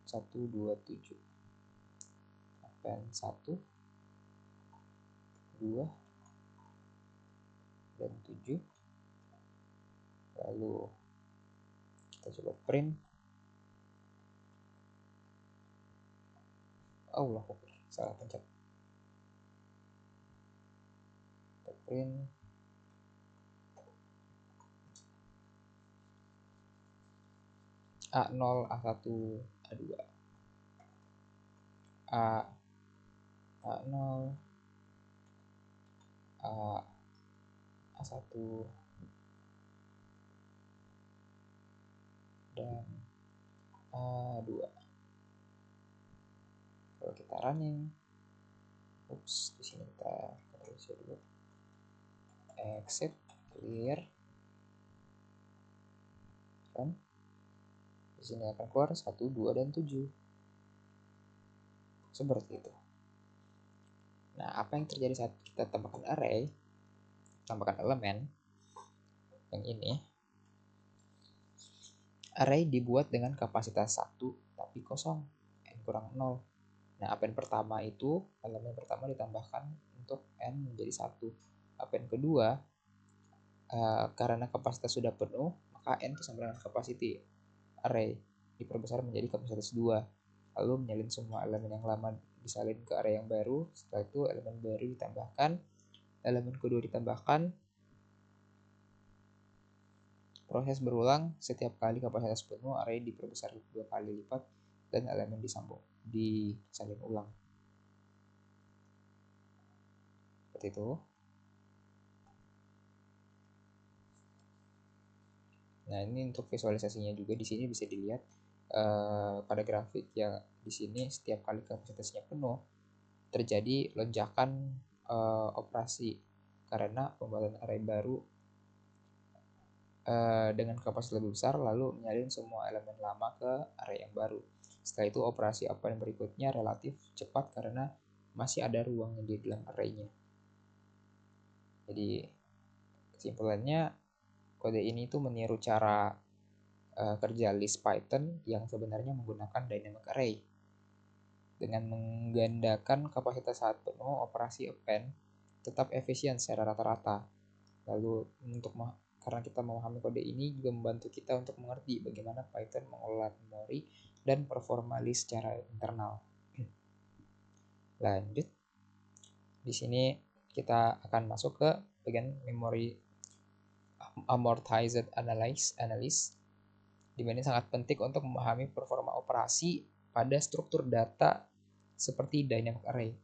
127, append 1, 2, dan 7. Lalu kita coba print. Allah, salah pencet. Kita print A0, A1, A2, A0, A1, dan A2. Kalau kita running, di sini kita Ctrl+C dulu, exit, clear, run. Di sini akan keluar 1, 2, dan 7. Seperti itu. Nah, apa yang terjadi saat kita tambahkan elemen yang ini? Array dibuat dengan kapasitas 1 tapi kosong, n kurang 0. Nah, append pertama itu elemen pertama ditambahkan untuk n menjadi 1. Append kedua, karena kapasitas sudah penuh, maka n itu sama dengan capacity array diperbesar menjadi kapasitas 2. Lalu menyalin semua elemen yang lama disalin ke array yang baru. Setelah itu elemen baru ditambahkan, elemen kedua ditambahkan. Proses berulang, setiap kali kapasitas penuh array diperbesar 2 kali lipat dan elemen disalin ulang. Seperti itu. Nah, ini untuk visualisasinya juga di sini bisa dilihat pada grafik yang di sini setiap kali kapasitasnya penuh terjadi lonjakan operasi karena pembuatan array baru dengan kapasitas lebih besar lalu menyalin semua elemen lama ke array yang baru. Setelah itu operasi append berikutnya relatif cepat karena masih ada ruang di dalam array-nya. Jadi kesimpulannya, kode ini tuh meniru cara kerja list Python yang sebenarnya menggunakan dynamic array. Dengan menggandakan kapasitas saat penuh, operasi append tetap efisien secara rata-rata. Lalu karena kita memahami kode ini juga membantu kita untuk mengerti bagaimana Python mengelola memori dan performa list secara internal. Lanjut, di sini kita akan masuk ke bagian memory amortized analysis, di mana sangat penting untuk memahami performa operasi pada struktur data seperti dynamic array.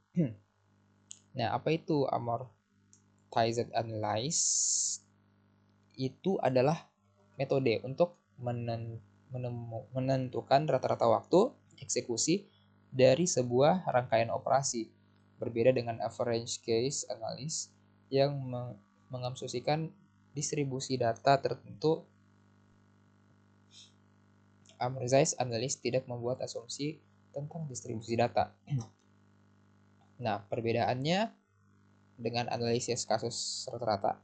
Nah, apa itu amortized analysis? Itu adalah metode untuk menentukan rata-rata waktu eksekusi dari sebuah rangkaian operasi. Berbeda dengan average case analysis yang mengasumsikan distribusi data tertentu, amortized analysis tidak membuat asumsi tentang distribusi data. Nah, perbedaannya dengan analisis kasus rata-rata.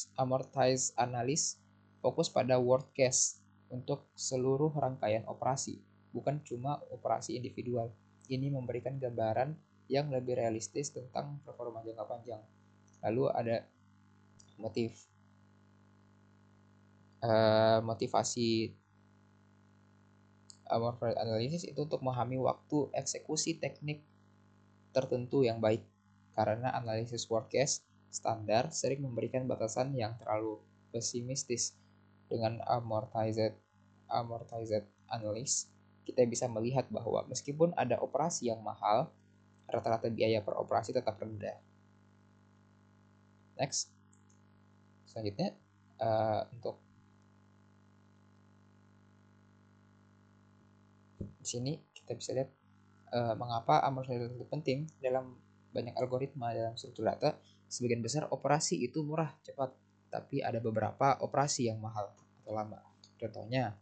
Amortized analysis fokus pada worst case untuk seluruh rangkaian operasi, bukan cuma operasi individual. Ini memberikan gambaran yang lebih realistis tentang performa jangka panjang. Lalu ada motivasi amortized analysis itu untuk memahami waktu eksekusi teknik tertentu yang baik, karena analisis worst case standar sering memberikan batasan yang terlalu pesimistis. Dengan amortized analysis, kita bisa melihat bahwa meskipun ada operasi yang mahal, rata-rata biaya per operasi tetap rendah. Next, selanjutnya untuk di sini kita bisa lihat mengapa amortized itu penting dalam banyak algoritma dalam struktur data. Sebagian besar operasi itu murah, cepat, tapi ada beberapa operasi yang mahal atau lama. Contohnya,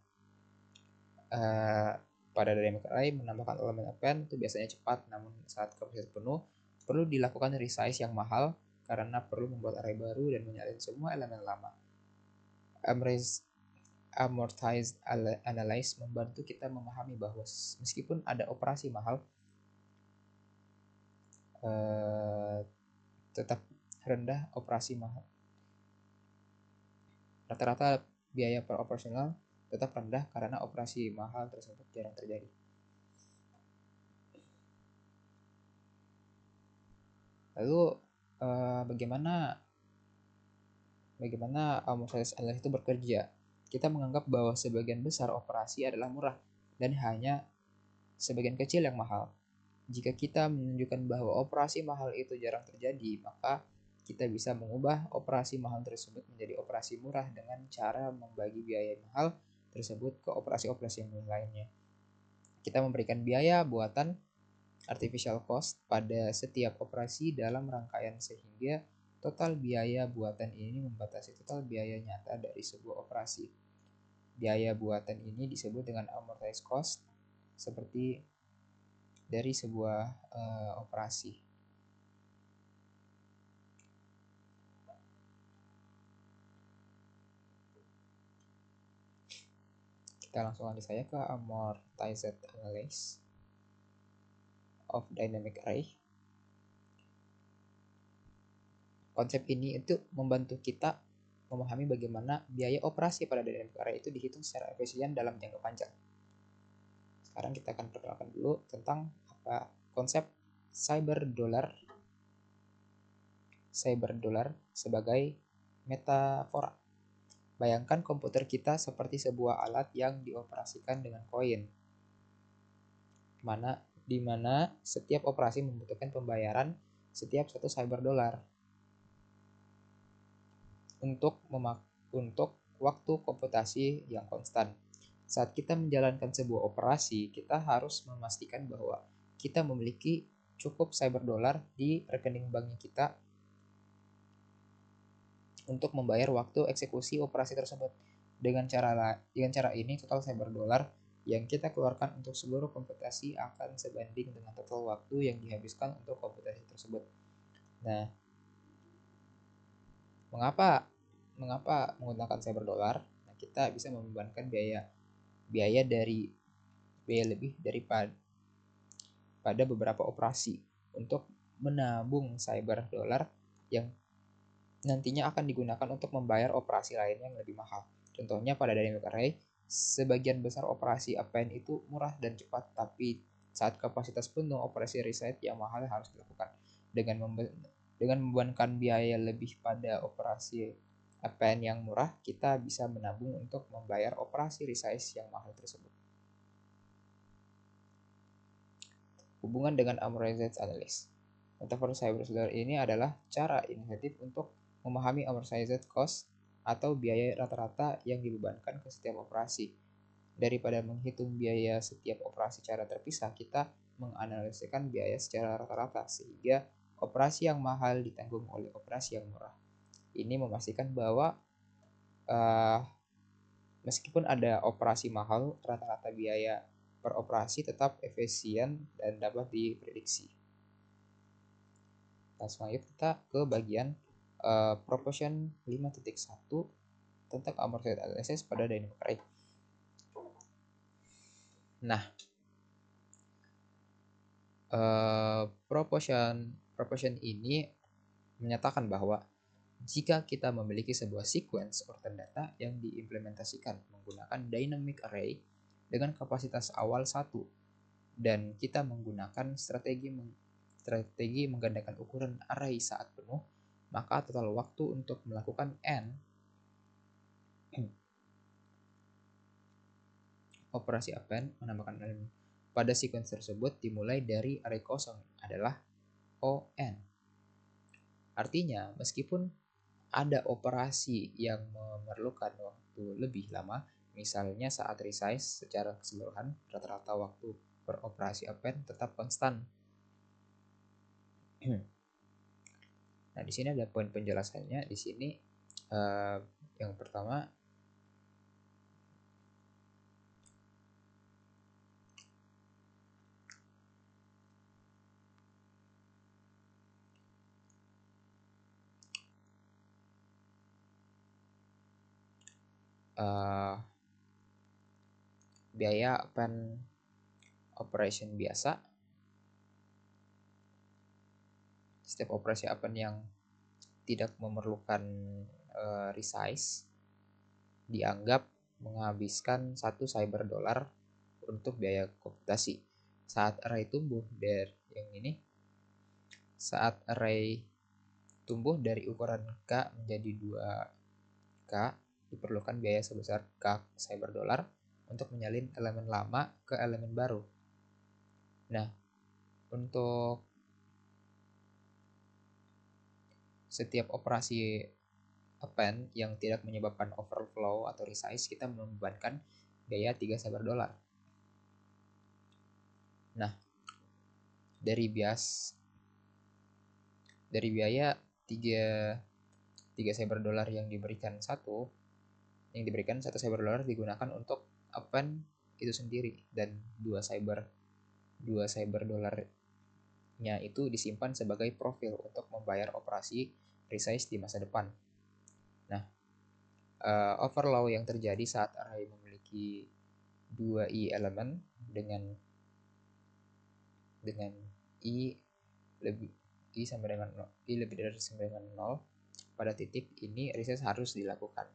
pada dynamic array menambahkan elemen append itu biasanya cepat, namun saat kapasitas penuh perlu dilakukan resize yang mahal karena perlu membuat array baru dan menyalin semua elemen lama. Amortized analysis membantu kita memahami bahwa meskipun ada operasi mahal, tetap rendah operasi mahal. Rata-rata biaya per operasional tetap rendah karena operasi mahal tersebut jarang terjadi. Lalu bagaimana amortized analysis itu bekerja? Kita menganggap bahwa sebagian besar operasi adalah murah dan hanya sebagian kecil yang mahal. Jika kita menunjukkan bahwa operasi mahal itu jarang terjadi, maka kita bisa mengubah operasi mahal tersebut menjadi operasi murah dengan cara membagi biaya mahal tersebut ke operasi-operasi yang lainnya. Kita memberikan biaya buatan artificial cost pada setiap operasi dalam rangkaian sehingga total biaya buatan ini membatasi total biaya nyata dari sebuah operasi. Biaya buatan ini disebut dengan amortized cost seperti dari sebuah operasi. Kita langsung lanjut saja ke amortized analysis of dynamic array. Konsep ini itu membantu kita memahami bagaimana biaya operasi pada dynamic array itu dihitung secara efisien dalam jangka panjang. Sekarang kita akan perkenalkan dulu tentang apa konsep cyber dollar sebagai metafora. Bayangkan komputer kita seperti sebuah alat yang dioperasikan dengan koin, di mana setiap operasi membutuhkan pembayaran setiap 1 cyber dollar untuk waktu komputasi yang konstan. Saat kita menjalankan sebuah operasi, kita harus memastikan bahwa kita memiliki cukup cyber dollar di rekening banknya kita untuk membayar waktu eksekusi operasi tersebut. Dengan cara ini, total cyber dollar yang kita keluarkan untuk seluruh komputasi akan sebanding dengan total waktu yang dihabiskan untuk komputasi tersebut. Nah, mengapa menggunakan cyber dollar? Nah, kita bisa membebankan biaya lebih daripada pada beberapa operasi untuk menabung cyber dollar yang nantinya akan digunakan untuk membayar operasi lainnya yang lebih mahal. Contohnya pada dynamic array, sebagian besar operasi append itu murah dan cepat, tapi saat kapasitas penuh, operasi reset yang mahal harus dilakukan. Dengan membebankan biaya lebih pada operasi append yang murah, kita bisa menabung untuk membayar operasi resize yang mahal tersebut. Hubungan dengan amortized analysis. Metafor cyber dollar ini adalah cara inovatif untuk memahami amortized cost atau biaya rata-rata yang dibebankan ke setiap operasi. Daripada menghitung biaya setiap operasi secara terpisah, kita menganalisikan biaya secara rata-rata sehingga operasi yang mahal ditanggung oleh operasi yang murah. Ini memastikan bahwa meskipun ada operasi mahal, rata-rata biaya per operasi tetap efisien dan dapat diprediksi. Langsung aja kita ke bagian proportion 5.1 tentang amortized analysis pada dynamic array. Nah, proportion ini menyatakan bahwa jika kita memiliki sebuah sequence urutan data yang diimplementasikan menggunakan dynamic array dengan kapasitas awal 1 dan kita menggunakan strategi menggandakan ukuran array saat penuh, maka total waktu untuk melakukan n operasi append menambahkan elemen pada sequence tersebut dimulai dari array kosong adalah on. Artinya, meskipun ada operasi yang memerlukan waktu lebih lama, misalnya saat resize, secara keseluruhan rata-rata waktu per operasi append tetap konstan. Nah, di sini ada poin penjelasannya. Di sini yang pertama biaya append operation biasa. Setiap operasi append yang tidak memerlukan resize dianggap menghabiskan 1 cyber dollar untuk biaya komputasi. Saat array tumbuh dari ukuran K menjadi 2K, diperlukan biaya sebesar K cyber dollar untuk menyalin elemen lama ke elemen baru. Nah, untuk setiap operasi append yang tidak menyebabkan overflow atau resize, kita membebankan biaya 3 cyber dollar. Nah, dari biaya 3 cyber dollar yang diberikan 1 cyber dollar digunakan untuk append itu sendiri, dan 2 cyber dollarnya itu disimpan sebagai profil untuk membayar operasi resize di masa depan. Nah, overflow yang terjadi saat array memiliki 2i elemen dengan i lebih dari sama dengan 0, pada titik ini resize harus dilakukan.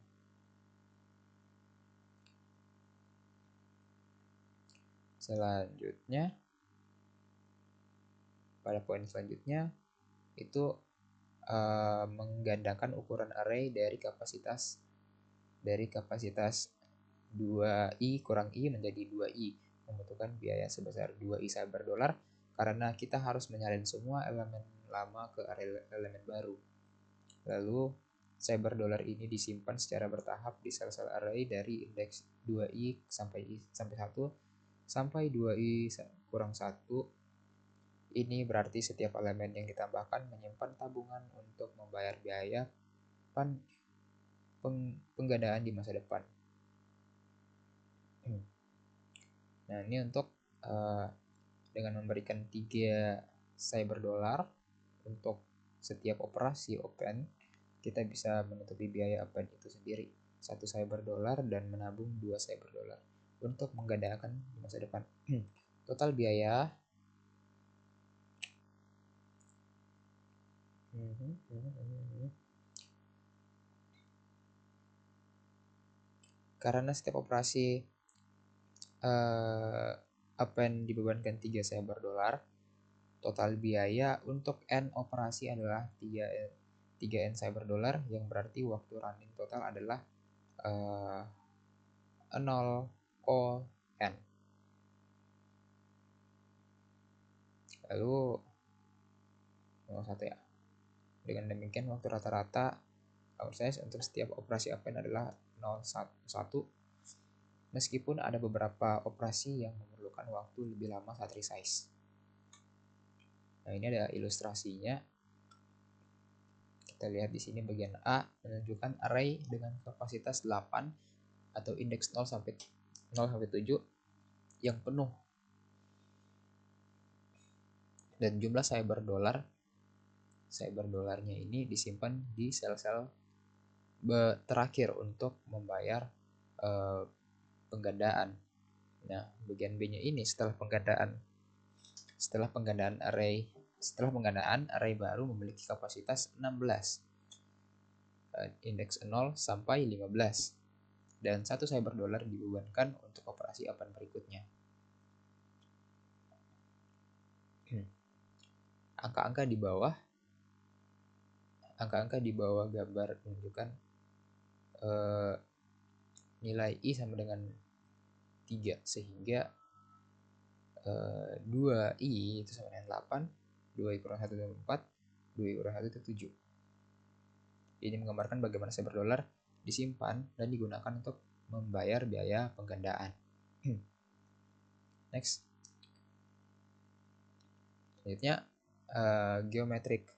Selanjutnya, pada poin selanjutnya itu menggandakan ukuran array dari kapasitas 2i kurang i menjadi 2i, membutuhkan biaya sebesar 2i cyber dollar karena kita harus menyalin semua elemen lama ke elemen baru. Lalu cyber dollar ini disimpan secara bertahap di sel-sel array dari indeks 2i sampai 1 sampai 2i kurang 1. Ini berarti setiap elemen yang ditambahkan menyimpan tabungan untuk membayar biaya penggandaan di masa depan. Nah, ini untuk dengan memberikan 3 cyber dollar untuk setiap operasi open, kita bisa menutupi biaya open itu sendiri 1 cyber dollar dan menabung 2 cyber dollar untuk menggandakan di masa depan. Total biaya karena setiap operasi open dibebankan 3 cyber dollar, total biaya untuk N operasi adalah 3N cyber dollar, yang berarti waktu running total adalah 0 N. Lalu 01 ya. Dengan demikian waktu rata-rata size untuk setiap operasi open adalah 0,1, meskipun ada beberapa operasi yang memerlukan waktu lebih lama saat resize. Nah, ini ada ilustrasinya. Kita lihat di sini bagian A menunjukkan array dengan kapasitas 8 atau indeks 0 sampai 7 yang penuh. Dan jumlah cyber dollarnya ini disimpan di sel-sel terakhir untuk membayar penggandaan. Nah, bagian B-nya ini setelah penggandaan array baru memiliki kapasitas 16, indeks 0 sampai 15, dan 1 cyber dollar dibebankan untuk operasi open berikutnya. Angka-angka di bawah gambar menunjukkan nilai I sama dengan 3, sehingga 2I itu sama dengan 8, 2I kurang 1 itu 4, 2I kurang 1 itu 7. Ini menggambarkan bagaimana cyber dollar disimpan dan digunakan untuk membayar biaya penggandaan. Next. Selanjutnya, geometrik.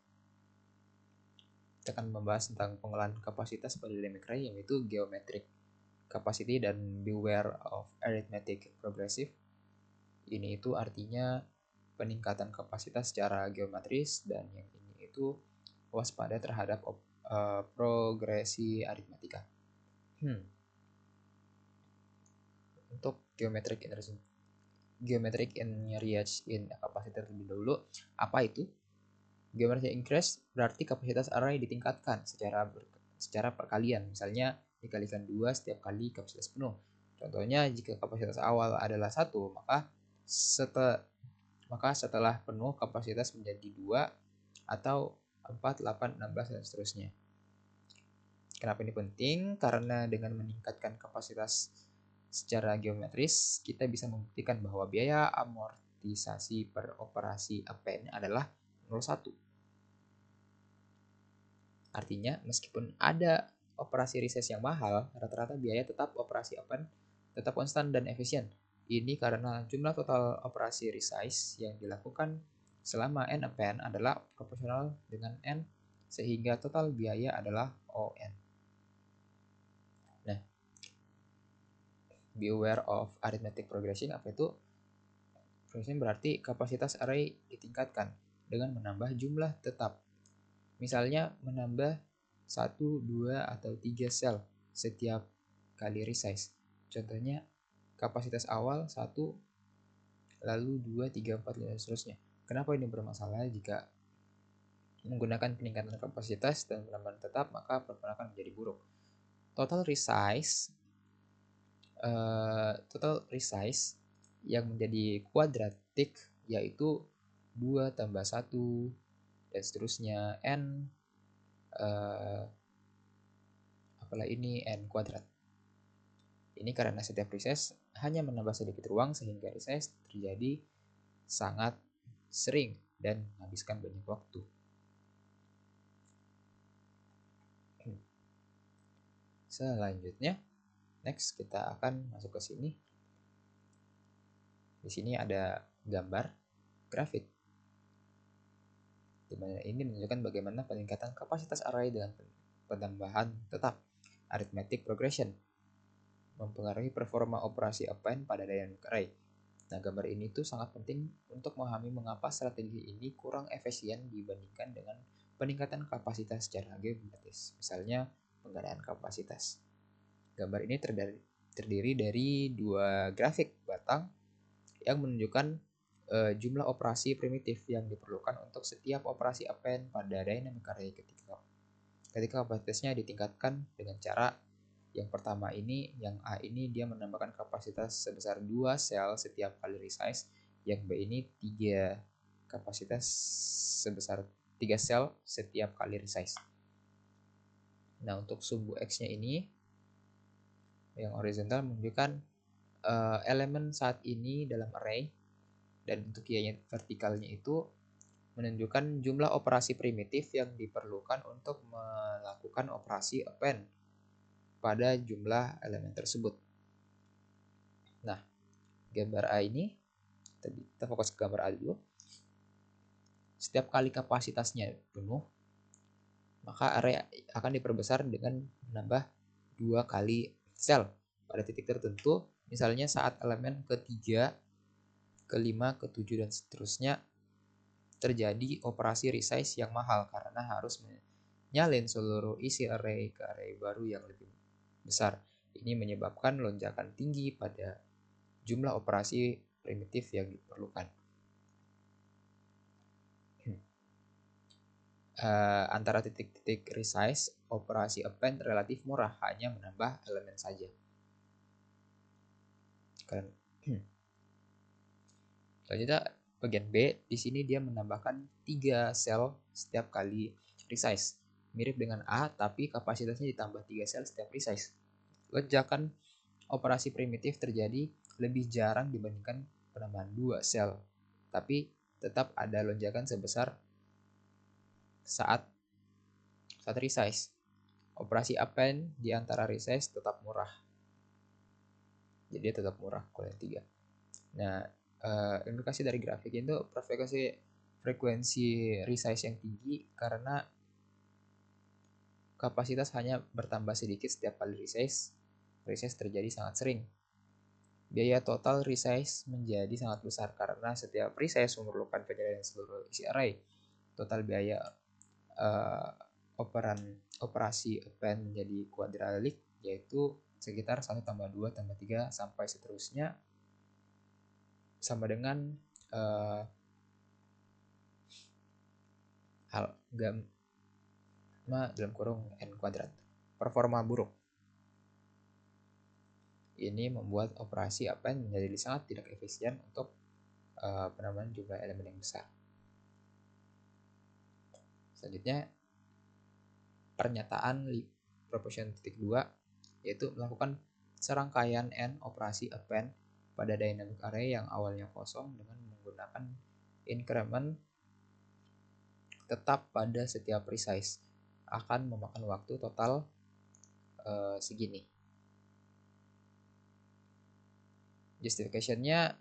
Kita akan membahas tentang pengolahan kapasitas pada dynamic array, yaitu geometric capacity dan beware of arithmetic progressive. Ini itu artinya peningkatan kapasitas secara geometris, dan yang ini itu waspada terhadap progresi aritmatika. Untuk geometric enlargement in capacitor terlebih dahulu. Apa itu? Geometric increase berarti kapasitas array ditingkatkan secara perkalian. Misalnya dikalikan 2 setiap kali kapasitas penuh. Contohnya, jika kapasitas awal adalah 1, maka setelah penuh kapasitas menjadi 2 atau 4, 8, 16 dan seterusnya. Kenapa ini penting? Karena dengan meningkatkan kapasitas secara geometris, kita bisa membuktikan bahwa biaya amortisasi per operasi append adalah 0,1. Artinya, meskipun ada operasi resize yang mahal, rata-rata biaya operasi append tetap konstan dan efisien. Ini karena jumlah total operasi resize yang dilakukan selama N append adalah proporsional dengan N, sehingga total biaya adalah ON. Nah, beware of arithmetic progression, apa itu? Progression berarti kapasitas array ditingkatkan dengan menambah jumlah tetap. Misalnya menambah 1, 2, atau 3 sel setiap kali resize. Contohnya, kapasitas awal 1, lalu 2, 3, 4, 5, dan seterusnya. Kenapa ini bermasalah? Jika menggunakan peningkatan kapasitas dan penambahan tetap, maka performa akan menjadi buruk. Total resize yang menjadi kuadratik yaitu 2 tambah 1 dan seterusnya N apalah ini N kuadrat. Ini karena setiap resize hanya menambah sedikit ruang, sehingga resize terjadi sangat sering dan menghabiskan banyak waktu. Selanjutnya, next kita akan masuk ke sini. Di sini ada gambar grafik, dimana ini menunjukkan bagaimana peningkatan kapasitas array dengan penambahan tetap arithmetic progression mempengaruhi performa operasi append pada dynamic array. Nah, gambar ini tuh sangat penting untuk memahami mengapa strategi ini kurang efisien dibandingkan dengan peningkatan kapasitas secara geometris. Misalnya, penggandaan kapasitas. Gambar ini terdiri dari dua grafik batang yang menunjukkan jumlah operasi primitif yang diperlukan untuk setiap operasi append pada dynamic array ketika kapasitasnya ditingkatkan dengan cara yang pertama ini, yang A ini dia menambahkan kapasitas sebesar 2 sel setiap kali resize, yang B ini 3 kapasitas sebesar 3 sel setiap kali resize. Nah, untuk sumbu X-nya ini yang horizontal menunjukkan elemen saat ini dalam array, dan untuk Y-nya vertikalnya itu menunjukkan jumlah operasi primitif yang diperlukan untuk melakukan operasi append pada jumlah elemen tersebut. Nah, gambar A ini, kita fokus ke gambar A dulu. Setiap kali kapasitasnya penuh, maka array akan diperbesar dengan menambah 2 kali sel pada titik tertentu, misalnya saat elemen ke-3, ke-5, ke-7, dan seterusnya terjadi operasi resize yang mahal karena harus menyalin seluruh isi array ke array baru yang lebih besar. Ini menyebabkan lonjakan tinggi pada jumlah operasi primitif yang diperlukan. Antara titik-titik resize, operasi append relatif murah, hanya menambah elemen saja. Selanjutnya bagian B, di sini dia menambahkan 3 sel setiap kali resize. Mirip dengan A, tapi kapasitasnya ditambah 3 sel setiap resize. Lonjakan operasi primitif terjadi lebih jarang dibandingkan penambahan 2 sel, tapi tetap ada lonjakan sebesar saat resize. Operasi append di antara resize tetap murah. Jadi tetap murah kalau yang 3. Nah, implikasi dari grafik itu frekuensi resize yang tinggi karena kapasitas hanya bertambah sedikit setiap kali resize. Resize terjadi sangat sering. Biaya total resize menjadi sangat besar karena setiap resize memerlukan penyelesaian seluruh isi array. Total biaya operasi append menjadi kuadratik, yaitu sekitar 1 tambah 2 tambah 3 sampai seterusnya, sama dengan hal gamma dalam kurung n kuadrat. Performa buruk. Ini membuat operasi append menjadi sangat tidak efisien untuk penambahan jumlah elemen yang besar. Selanjutnya, pernyataan proportion titik 2, yaitu melakukan serangkaian n operasi append pada dynamic array yang awalnya kosong dengan menggunakan increment tetap pada setiap resize akan memakan waktu total segini. Justification-nya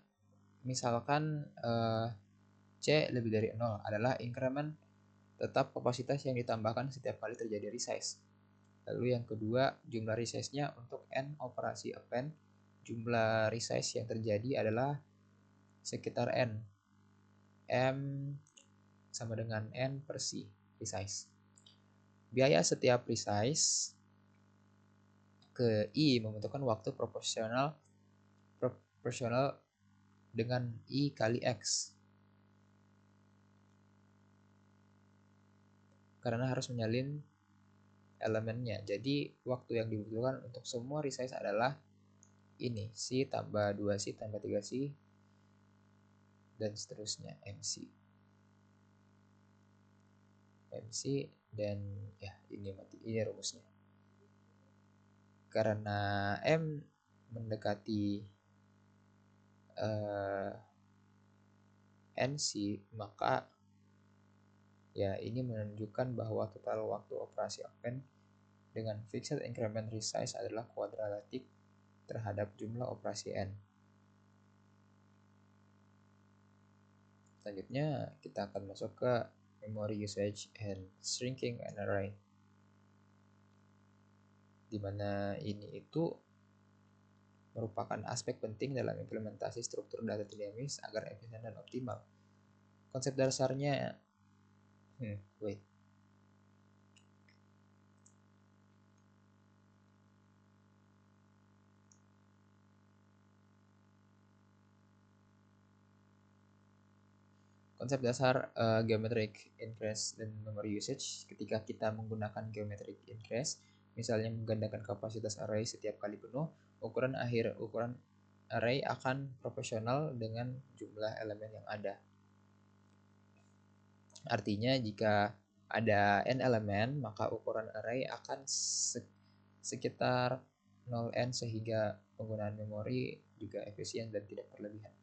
misalkan C lebih dari 0 adalah increment tetap kapasitas yang ditambahkan setiap kali terjadi resize. Lalu yang kedua, jumlah resize-nya untuk n operasi append. Jumlah resize yang terjadi adalah sekitar n. M sama dengan n per C resize. Biaya setiap resize ke I membutuhkan waktu proporsional dengan I kali X. Karena harus menyalin elemennya. Jadi waktu yang dibutuhkan untuk semua resize adalah ini, C tambah 2C tambah 3C dan seterusnya, MC dan ya ini rumusnya. Karena M mendekati NC, maka ya ini menunjukkan bahwa total waktu operasi append dengan fixed increment resize adalah kuadratik terhadap jumlah operasi n. Selanjutnya kita akan masuk ke memory usage and shrinking an array, dimana ini itu merupakan aspek penting dalam implementasi struktur data dinamis agar efisien dan optimal. Konsep dasarnya, wait. Konsep dasar geometric increase dan memory usage ketika kita menggunakan geometric increase, misalnya menggandakan kapasitas array setiap kali penuh, ukuran array akan proporsional dengan jumlah elemen yang ada. Artinya jika ada n elemen, maka ukuran array akan sekitar 0n sehingga penggunaan memori juga efisien dan tidak berlebihan.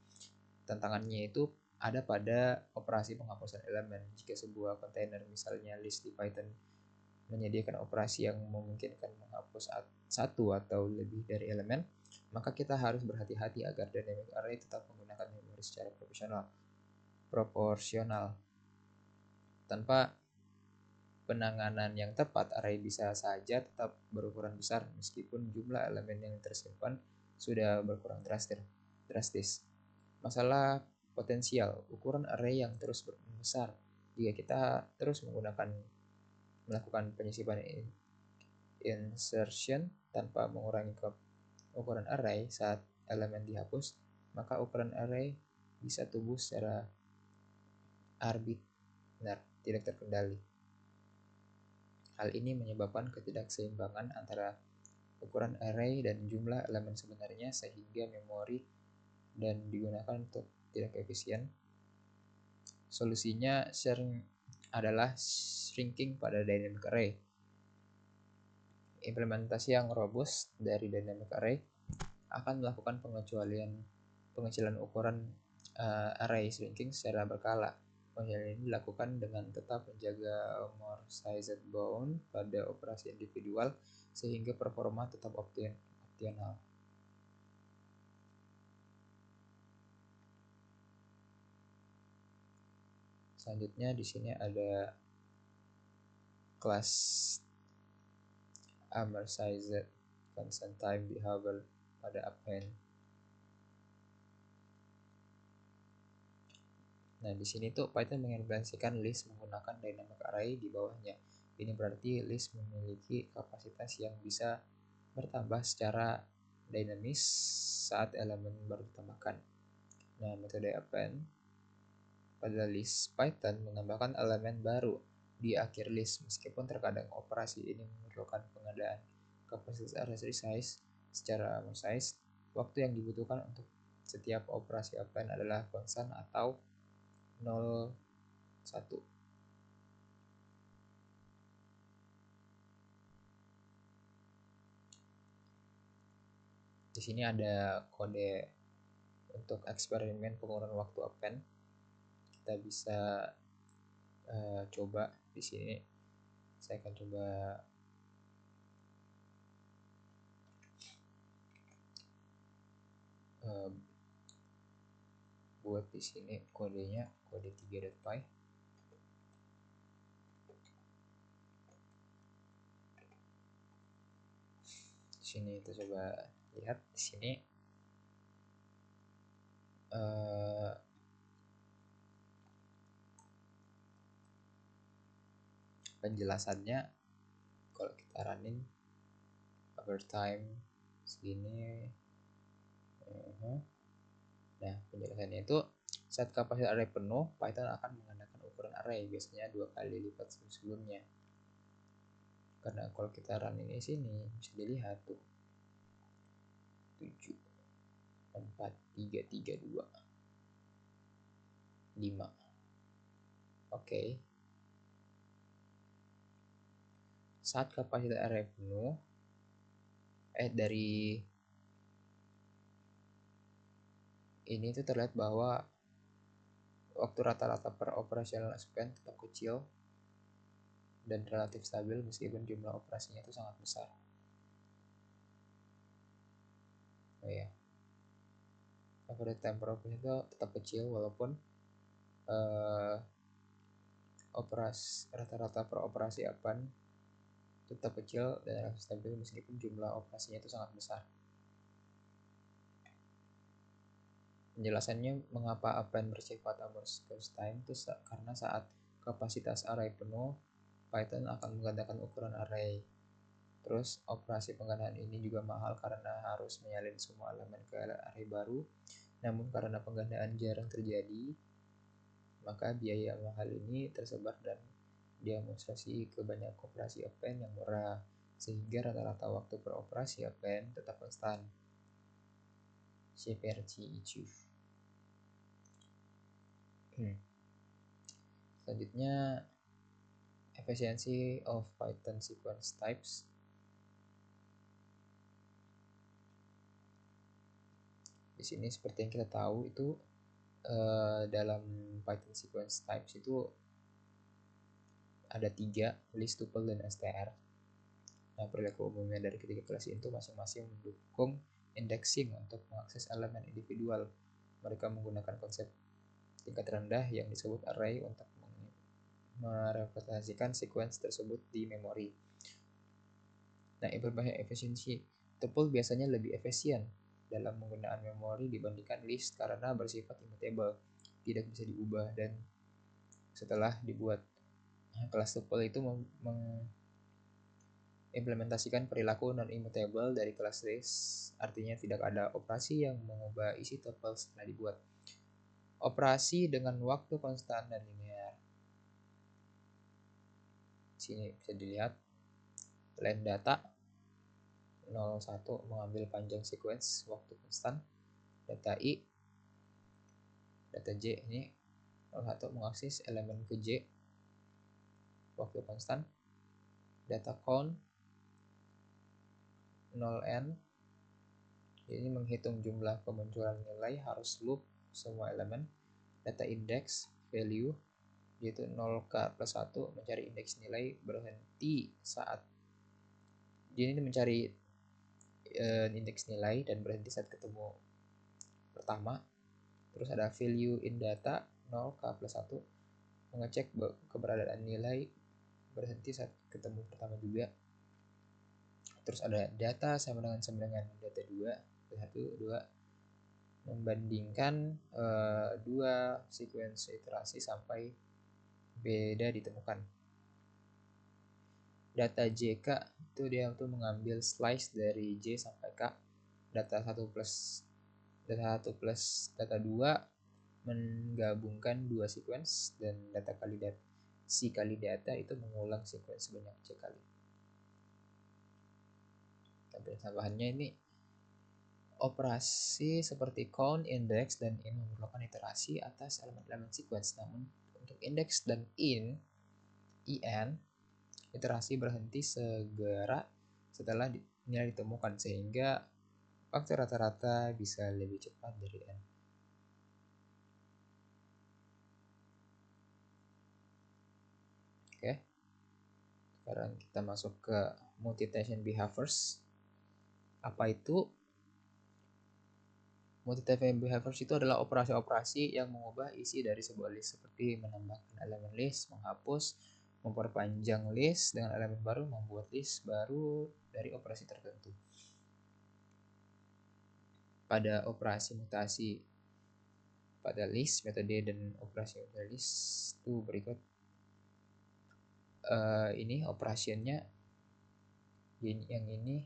Tantangannya itu ada pada operasi penghapusan elemen. Jika sebuah kontainer misalnya list di Python menyediakan operasi yang memungkinkan menghapus satu atau lebih dari elemen, maka kita harus berhati-hati agar dynamic array tetap menggunakan memori secara proporsional. Tanpa penanganan yang tepat, array bisa saja tetap berukuran besar meskipun jumlah elemen yang tersimpan sudah berkurang drastis. Masalah potensial, ukuran array yang terus membesar jika kita terus melakukan penyisipan insertion tanpa mengurangi ukuran array saat elemen dihapus, maka ukuran array bisa tumbuh secara arbitrer, tidak terkendali. Hal ini menyebabkan ketidakseimbangan antara ukuran array dan jumlah elemen sebenarnya sehingga memori dan digunakan untuk tidak efisien. Solusinya adalah shrinking pada dynamic array. Implementasi yang robust dari dynamic array akan melakukan pengecilan ukuran array shrinking secara berkala. Pengecilan ini dilakukan dengan tetap menjaga more-sized bound pada operasi individual sehingga performa tetap optimal. Selanjutnya di sini ada kelas more-sized constant time behavior pada append. Nah, di sini tuh Python mengimplementasikan list menggunakan dynamic array di bawahnya. Ini berarti list memiliki kapasitas yang bisa bertambah secara dinamis saat elemen baru ditambahkan. Nah, metode append pada list Python menambahkan elemen baru di akhir list meskipun terkadang operasi ini memerlukan pengadaan kapasitas array size secara more-sized. Waktu yang dibutuhkan untuk setiap operasi append adalah konstan atau 0, 1. Di sini ada kode untuk eksperimen pengurangan waktu append. Kita bisa coba di sini. Saya akan coba buat di sini kodenya, kode 3.py. Di sini kita coba lihat di sini penjelasannya kalau kita running overtime segini. Nah, penjelasannya itu saat kapasitas array penuh, Python akan menggunakan ukuran array biasanya 2 kali lipat sebelumnya. Karena kalau kita run ini sini bisa dilihat tuh 7 4 3 3 2 5. Oke. Saat kapasitas array penuh dari ini tuh terlihat bahwa waktu rata-rata per operational span tetap kecil dan relatif stabil meskipun jumlah operasinya itu sangat besar. Oh ya, average time per operation itu tetap kecil walaupun rata-rata per operasi append tetap kecil dan relatif stabil meskipun jumlah operasinya itu sangat besar. Penjelasannya mengapa append bersifat amorphous time itu karena saat kapasitas array penuh, Python akan menggandakan ukuran array. Terus operasi penggandaan ini juga mahal karena harus menyalin semua elemen ke array baru. Namun karena penggandaan jarang terjadi, maka biaya mahal ini tersebar dan demonstrasi ke banyak operasi append yang murah, sehingga rata-rata waktu per operasi append tetap konstan. Seperti itu. Selanjutnya, efficiency of Python sequence types. Di sini seperti yang kita tahu itu dalam Python sequence types itu ada 3, list, tuple, dan str. Nah, perilaku umumnya dari ketiga kelas itu masing-masing mendukung indexing untuk mengakses elemen individual. Mereka menggunakan konsep tingkat rendah yang disebut array untuk merepresentasikan sequence tersebut di memori. Nah, berbahaya efisiensi. Tuple biasanya lebih efisien dalam penggunaan memori dibandingkan list karena bersifat immutable, tidak bisa diubah, dan setelah dibuat. Kelas tuple itu mengimplementasikan perilaku non-immutable dari kelas list, artinya tidak ada operasi yang mengubah isi tuple setelah dibuat. Operasi dengan waktu konstan dan linear. Sini bisa dilihat len data 01 mengambil panjang sequence waktu konstan, data I, data J ini 01 mengakses elemen ke J waktu konstan, data count 0n ini menghitung jumlah kemunculan nilai harus loop semua elemen, data index value yaitu 0k plus 1 mencari indeks nilai berhenti saat jadi ini mencari indeks nilai dan berhenti saat ketemu pertama. Terus ada value in data 0k plus 1 mengecek keberadaan nilai berhenti saat ketemu pertama juga. Terus ada data sama dengan data 2 1 2 membandingkan dua sequence iterasi sampai beda ditemukan. Data JK itu dia tuh mengambil slice dari J sampai K, data 1 plus data 2 menggabungkan dua sequence, dan data kali data C kali data itu mengulang sequence sebanyak C kali. Tampilan tambahannya ini operasi seperti count, index, dan in memerlukan iterasi atas elemen-elemen sequence. Namun untuk index dan in iterasi berhenti segera setelah nilai ditemukan, sehingga waktu rata-rata bisa lebih cepat dari n. Oke, sekarang kita masuk ke multi-tension behaviors. Apa itu? Multi-tension behaviors itu adalah operasi-operasi yang mengubah isi dari sebuah list, seperti menambahkan elemen list, menghapus, memperpanjang list dengan elemen baru, membuat list baru dari operasi tertentu. Pada operasi mutasi pada list, metode dan operasi pada list itu berikut. Ini operasinya yang ini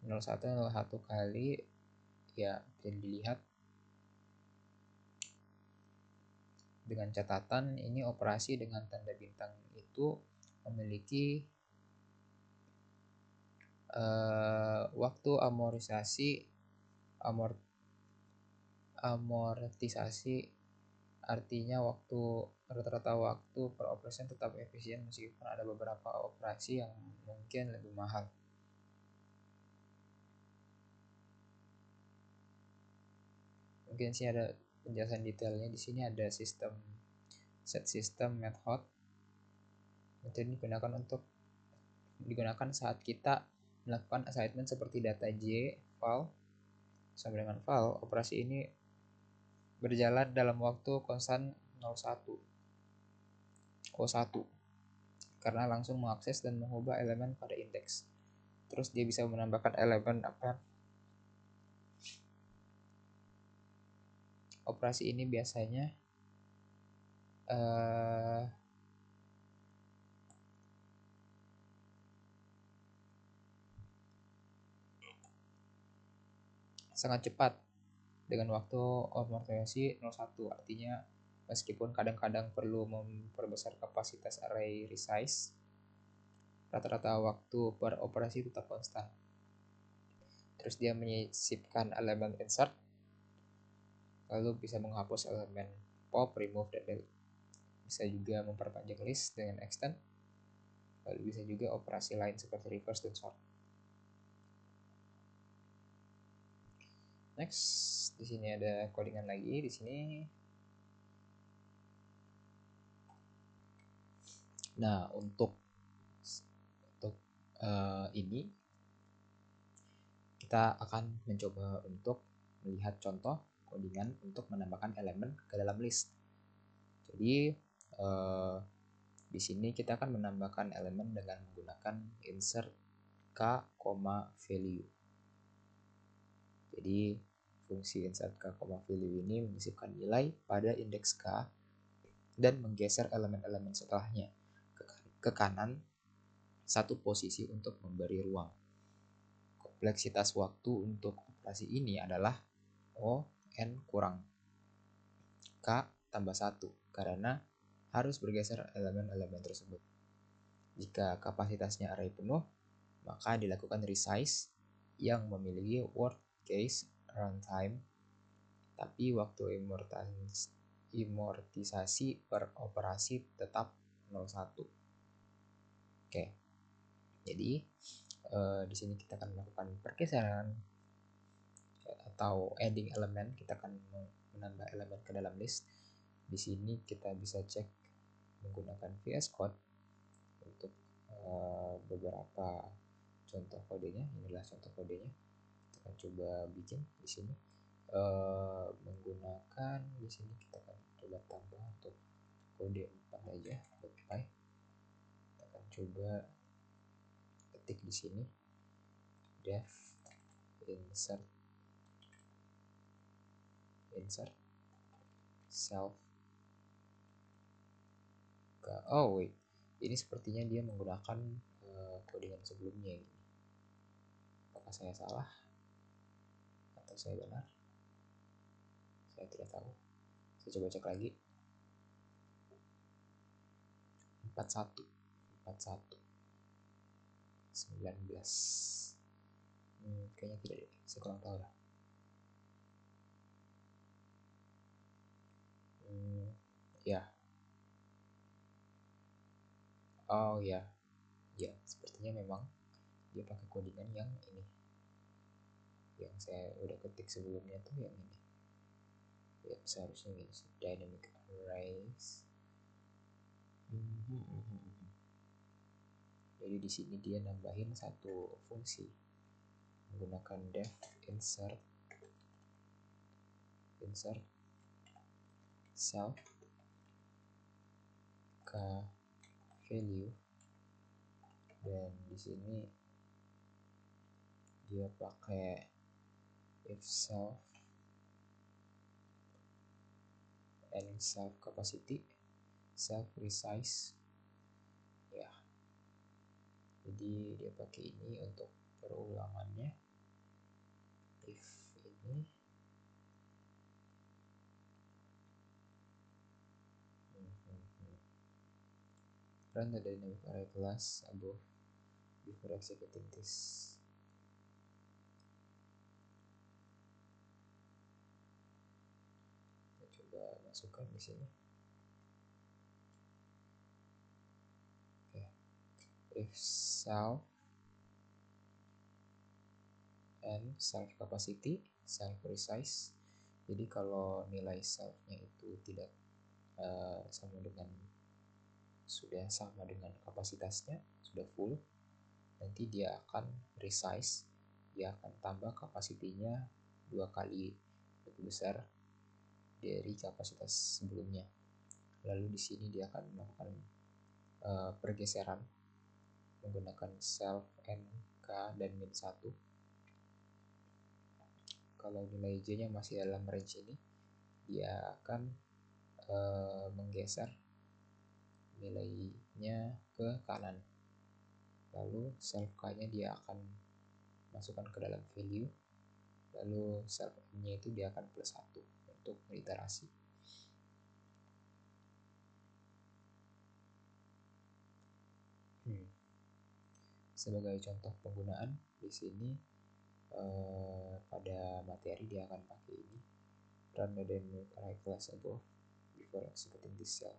01 kali ya, bisa dilihat dengan catatan ini operasi dengan tanda bintang itu memiliki waktu amortisasi, artinya rata-rata waktu per operasi tetap efisien meskipun ada beberapa operasi yang mungkin lebih mahal. Mungkin sih ada penjelasan detailnya di sini. Ada sistem set system method. Metode ini digunakan saat kita melakukan assignment seperti data J file sama dengan file. Operasi ini berjalan dalam waktu konstan 01 karena langsung mengakses dan mengubah elemen pada indeks. Terus dia bisa menambahkan elemen Operasi ini biasanya uh, sangat cepat dengan waktu amortisasi 0,1. Artinya meskipun kadang-kadang perlu memperbesar kapasitas array resize, rata-rata waktu per operasi tetap konstan. Terus dia menyisipkan elemen insert, lalu bisa menghapus elemen pop, remove, dan delete. Bisa juga memperpanjang list dengan extend, lalu bisa juga operasi lain seperti reverse dan sort. Next, di sini ada codingan lagi di sini. Nah, untuk ini kita akan mencoba untuk melihat contoh codingan untuk menambahkan elemen ke dalam list. Jadi di sini kita akan menambahkan elemen dengan menggunakan insert k, value. Jadi fungsi insert k, value ini menyisipkan nilai pada indeks k dan menggeser elemen-elemen setelahnya ke kanan satu posisi untuk memberi ruang. Kompleksitas waktu untuk operasi ini adalah O n kurang K tambah 1 karena harus bergeser elemen-elemen tersebut. Jika kapasitasnya array penuh, maka dilakukan resize yang memiliki worst case runtime, tapi waktu amortisasi per operasi tetap 0,1. Oke. Jadi di sini kita akan melakukan pergeseran atau adding elemen. Kita akan menambah elemen ke dalam list. Di sini kita bisa cek menggunakan VS Code untuk beberapa contoh kodenya. Inilah contoh kodenya. Kita akan coba bikin di sini menggunakan di sini kita akan coba tambah untuk kode 4 aja buat Py. Kita akan coba ketik di sini def insert self ke ini sepertinya dia menggunakan codingan sebelumnya ini. Apakah saya salah atau saya benar? Saya tidak tahu. Saya coba cek lagi. 41 19 kayaknya tidak deh, saya kurang tahu lah. Ya. Oh ya. Ya, sepertinya memang dia pakai codingan yang ini. Yang saya udah ketik sebelumnya tuh yang ini. Ya, seharusnya gini sih. Dynamic arrays. Jadi di sini dia nambahin satu fungsi menggunakan def insert self ke value, dan di sini dia pakai if self and self capacity self resize ya. Jadi dia pakai ini untuk perulangannya. If ini run the dynamic array class above before executing this. Kita coba masukkan di sini. If self and self capacity self resize. Jadi kalau nilai selfnya itu tidak sudah sama dengan kapasitasnya, sudah full, nanti dia akan resize, dia akan tambah kapasitinya 2 kali lebih besar dari kapasitas sebelumnya. Lalu di sini dia akan melakukan pergeseran menggunakan self n, k, dan min 1. Kalau nilai j nya masih dalam range ini, dia akan menggeser nilainya ke kanan. Lalu self k-nya dia akan masukkan ke dalam value, lalu self m-nya itu dia akan plus 1 untuk iterasi. Sebagai contoh penggunaan di sini pada materi dia akan pakai ini, run the dynamic array class above before executing this cell.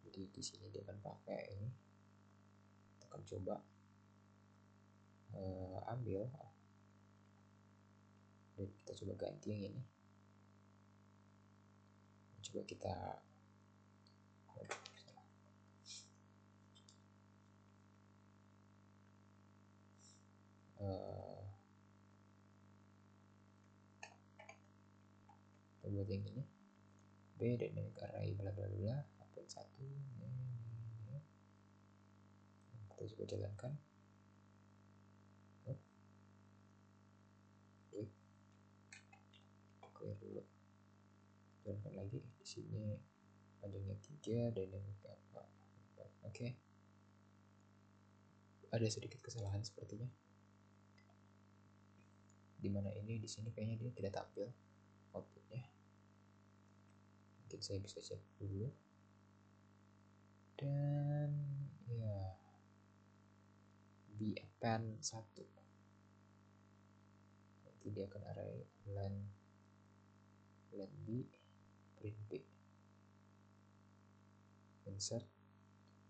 Jadi di sini dia akan pakai ini. Kita akan coba ambil dan kita coba ganti yang ini. Coba kita buat yang ini, B dynamic array bla bla bla upload 1. Kita coba jalankan. Clear dulu, jalankan lagi. Di sini panjangnya 3, dynamic apa 4. Oke. Ada sedikit kesalahan sepertinya, dimana ini di sini kayaknya dia tidak tampil outputnya. Mungkin saya bisa cek dulu. Dan ya, b append 1 nanti dia akan array len b print b insert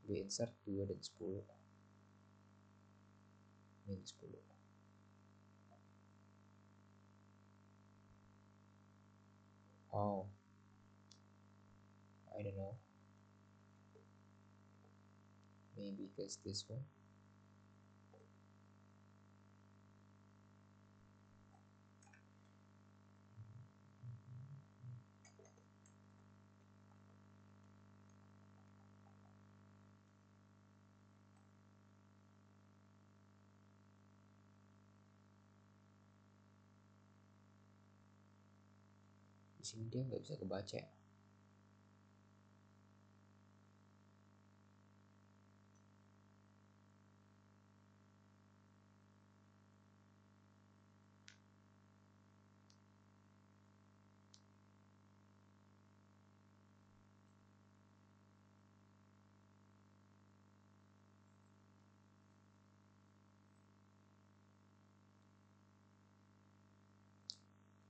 b insert 2 dan 10 min 10. Oh, I don't know, maybe because this one. Di sini dia nggak bisa kebaca.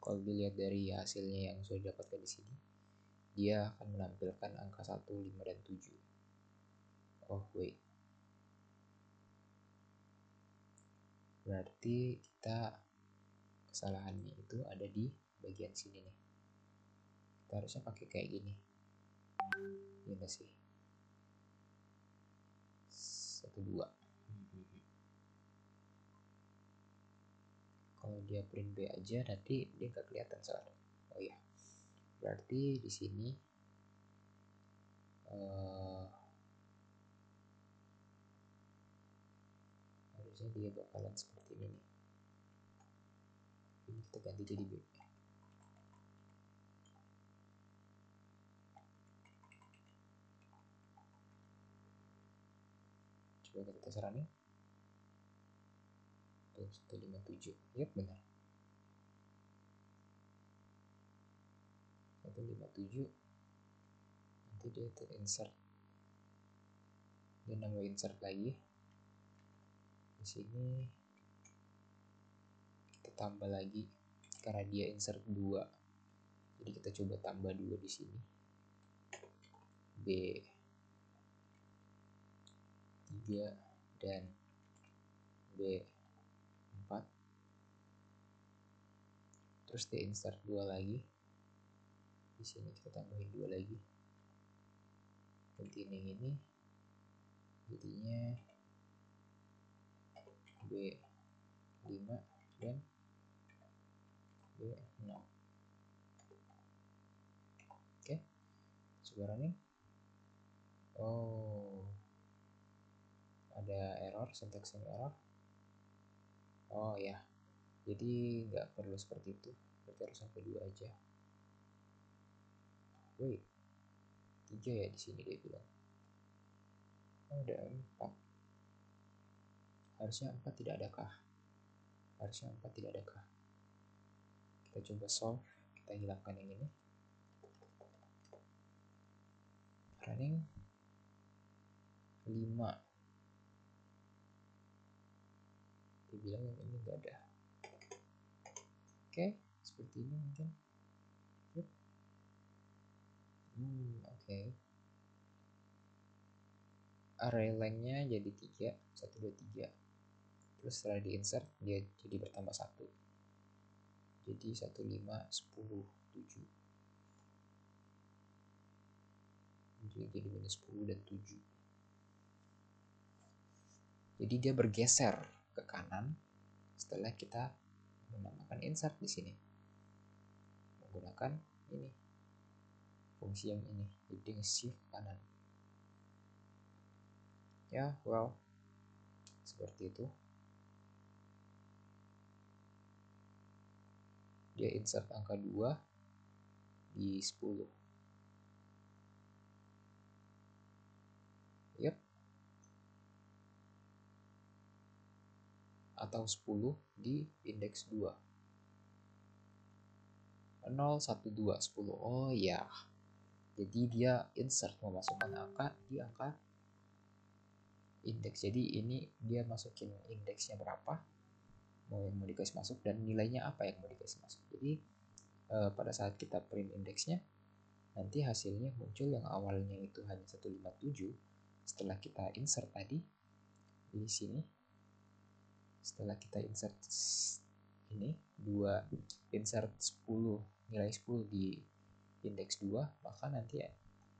Kalau dilihat dari hasilnya yang sudah didapatkan di sini, dia akan menampilkan angka 1, 5, dan 7. Oh wait, berarti kita kesalahannya itu ada di bagian sini nih. Kita harusnya pakai kayak gini, gini sih, 1, 2. Kalau dia print B aja nanti dia nggak kelihatan soalnya. Oh iya, berarti di sini harusnya dia bakalan seperti ini nih. Ini kita ganti jadi B. Coba kita tes running. Tuh 157. Yap, benar. 157. Nanti dia insert. Dia nambah insert lagi. Di sini kita tambah lagi karena dia insert 2. Jadi kita coba tambah 2 di sini. B 3 dan B 4. Terus dia insert 2 lagi. Di sini kita tambahin 2 lagi. Gantiin yang ini. Jadinya B5 dan B6. Oke, coba running. Oh, ada error, syntaxing error. Oh ya, jadi nggak perlu seperti itu, berarti harus sampai 2 aja. wait, 3 ya di sini dia bilang. Ada 4. Harusnya 4 tidak adakah? Harusnya 4 tidak adakah? Kita coba solve. Kita hilangkan yang ini. Running 5. Dia bilang yang ini enggak ada. Oke, seperti ini mungkin. Yep. Oke. Array length-nya jadi 3, 1, 2, 3. Terus setelah di insert dia jadi bertambah 1. Jadi 1, 5, 10, 7. Jadi minus 10 dan 7. Jadi dia bergeser ke kanan setelah kita menambahkan insert di sini menggunakan ini, fungsi yang ini. Jadi shift kanan. Ya, well, seperti itu. Dia insert angka 2 di 10. Yep. Atau 10 di indeks 2. 0, 1, 2, 10. Oh iya. Jadi dia insert memasukkan angka di angka indeks. Jadi ini dia masukin indeksnya berapa, mau yang mau dikasih masuk, dan nilainya apa yang mau dikasih masuk. Jadi pada saat kita print indeksnya, nanti hasilnya muncul yang awalnya itu hanya 157. Setelah kita insert tadi di sini, setelah kita insert ini 2, insert 10, nilai 10 di indeks 2, maka nanti ya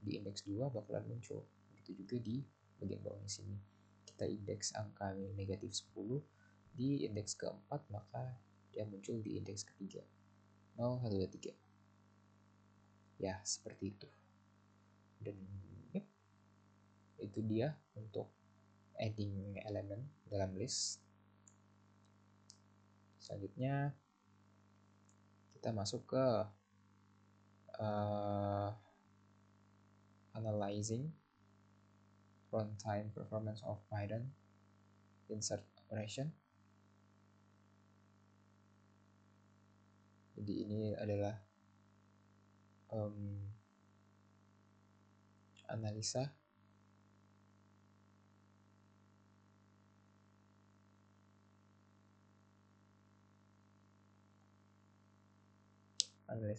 di indeks 2 bakalan muncul. Begitu juga di bagian bawah sini. Kita indeks angka negatif 10 di indeks keempat, maka dia muncul di indeks ketiga. 0, 1, 2, 3. Ya, seperti itu. Dan yep, itu dia untuk adding elemen dalam list. Selanjutnya kita masuk ke analyzing runtime performance of Python insert operation. Jadi ini adalah analisa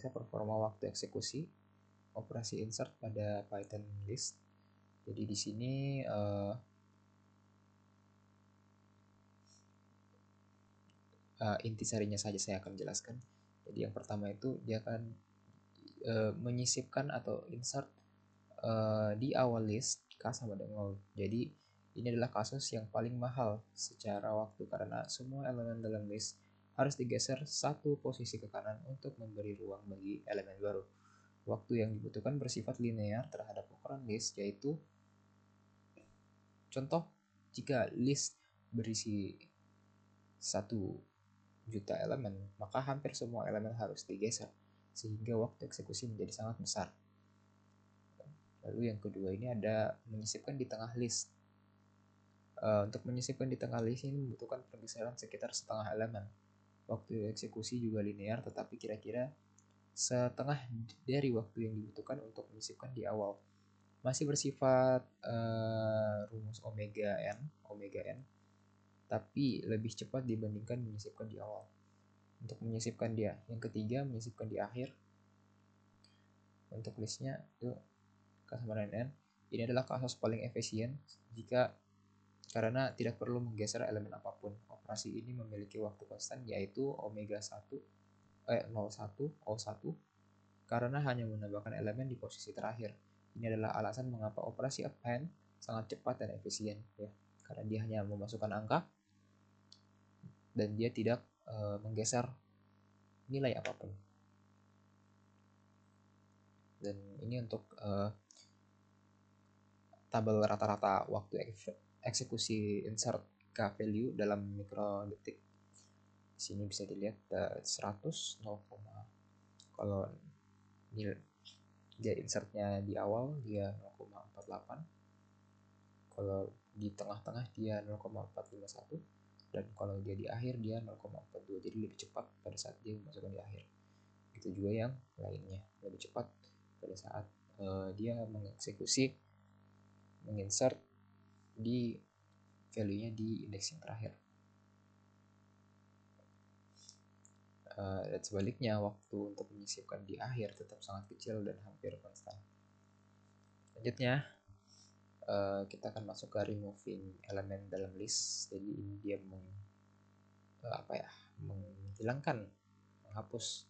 performa waktu eksekusi operasi insert pada Python list. Jadi di sini intisarinya saja saya akan jelaskan. Jadi yang pertama itu dia akan menyisipkan atau insert di awal list K sama dengan 0. Jadi ini adalah kasus yang paling mahal secara waktu karena semua elemen dalam list harus digeser satu posisi ke kanan untuk memberi ruang bagi elemen baru. Waktu yang dibutuhkan bersifat linear terhadap ukuran list, yaitu contoh jika list berisi 1 juta elemen, maka hampir semua elemen harus digeser sehingga waktu eksekusi menjadi sangat besar. Lalu yang kedua ini ada menyisipkan di tengah list. Untuk menyisipkan di tengah list ini membutuhkan pergeseran sekitar setengah elemen. Waktu eksekusi juga linear, tetapi kira-kira setengah dari waktu yang dibutuhkan untuk menyisipkan di awal. Masih bersifat rumus omega n, tapi lebih cepat dibandingkan menyisipkan di awal. Untuk menyisipkan dia, yang ketiga menyisipkan di akhir. Untuk listnya itu K sama dengan n. Ini adalah kasus paling efisien karena tidak perlu menggeser elemen apapun. Operasi ini memiliki waktu konstan yaitu omega 01 O1 karena hanya menambahkan elemen di posisi terakhir. Ini adalah alasan mengapa operasi append sangat cepat dan efisien ya. Karena dia hanya memasukkan angka dan dia tidak menggeser nilai apapun. Dan ini untuk tabel rata-rata waktu eksekusi insert K value dalam mikrodetik. Sini bisa dilihat 100 0, kalau dia insertnya di awal dia 0,48, kalau di tengah-tengah dia 0,451, dan kalau dia di akhir dia 0,42, jadi lebih cepat pada saat dia masukkan di akhir. Itu juga yang lainnya lebih cepat pada saat dia menginsert di value-nya di indeks yang terakhir. Dan sebaliknya, waktu untuk menyisipkan di akhir tetap sangat kecil dan hampir konstan. Selanjutnya kita akan masuk ke removing elemen dalam list. Jadi ini dia menghilangkan, menghapus.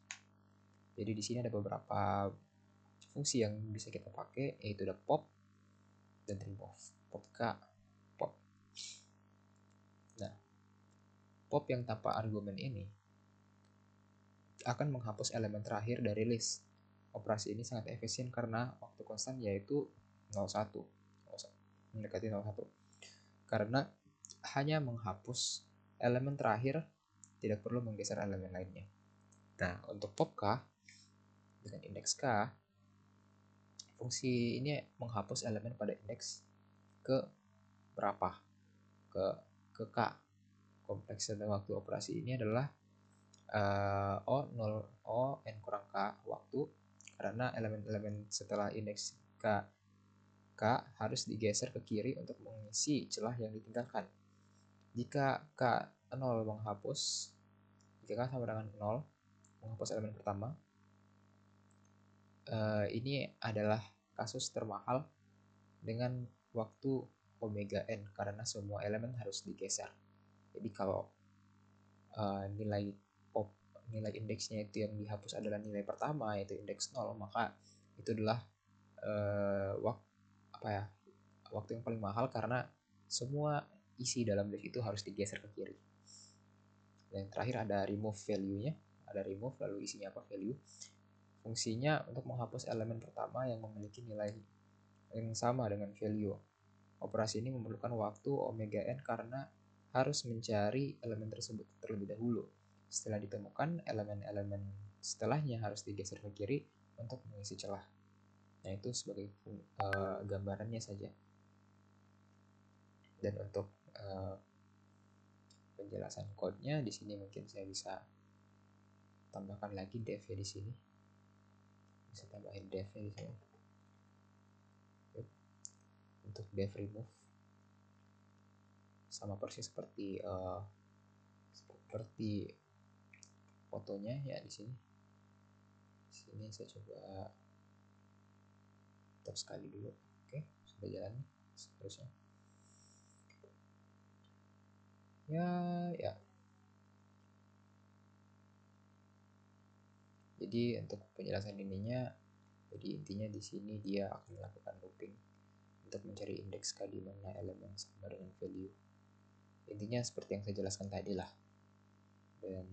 Jadi di sini ada beberapa fungsi yang bisa kita pakai, yaitu ada pop dan remove. Pop k, pop. Nah, pop yang tanpa argumen ini akan menghapus elemen terakhir dari list. Operasi ini sangat efisien karena waktu konstan, yaitu 0,1, mendekati 0,1. Karena hanya menghapus elemen terakhir, tidak perlu menggeser elemen lainnya. Nah, untuk pop k dengan indeks k, fungsi ini menghapus elemen pada indeks ke berapa? Ke k. Kompleksitas waktu operasi ini adalah O n kurang k waktu, karena elemen-elemen setelah indeks k harus digeser ke kiri untuk mengisi celah yang ditinggalkan. Jika k 0 menghapus, jika k sama dengan 0 menghapus elemen pertama, ini adalah kasus termahal dengan waktu omega n, karena semua elemen harus digeser. Jadi kalau nilai indeksnya itu yang dihapus adalah nilai pertama, yaitu indeks 0, maka itu adalah waktu yang paling mahal, karena semua isi dalam list itu harus digeser ke kiri. Dan yang terakhir ada remove value-nya, ada remove lalu isinya apa, value. Fungsinya untuk menghapus elemen pertama yang memiliki nilai yang sama dengan value. Operasi ini memerlukan waktu omega n karena harus mencari elemen tersebut terlebih dahulu. Setelah ditemukan, elemen-elemen setelahnya harus digeser ke kiri untuk mengisi celah. Nah, itu sebagai gambarannya saja. Dan untuk penjelasan code-nya di sini mungkin saya bisa tambahkan lagi def-nya di sini. Bisa tambahin def-nya di sini. Untuk def remove sama persis seperti fotonya ya di sini. Di sini saya coba tap sekali dulu. Oke, sudah jalan seterusnya. Ya. Jadi untuk penjelasan ininya, jadi intinya di sini dia akan melakukan looping untuk mencari indeks k di mana elemen sama dengan value. Intinya seperti yang saya jelaskan tadi lah. Dan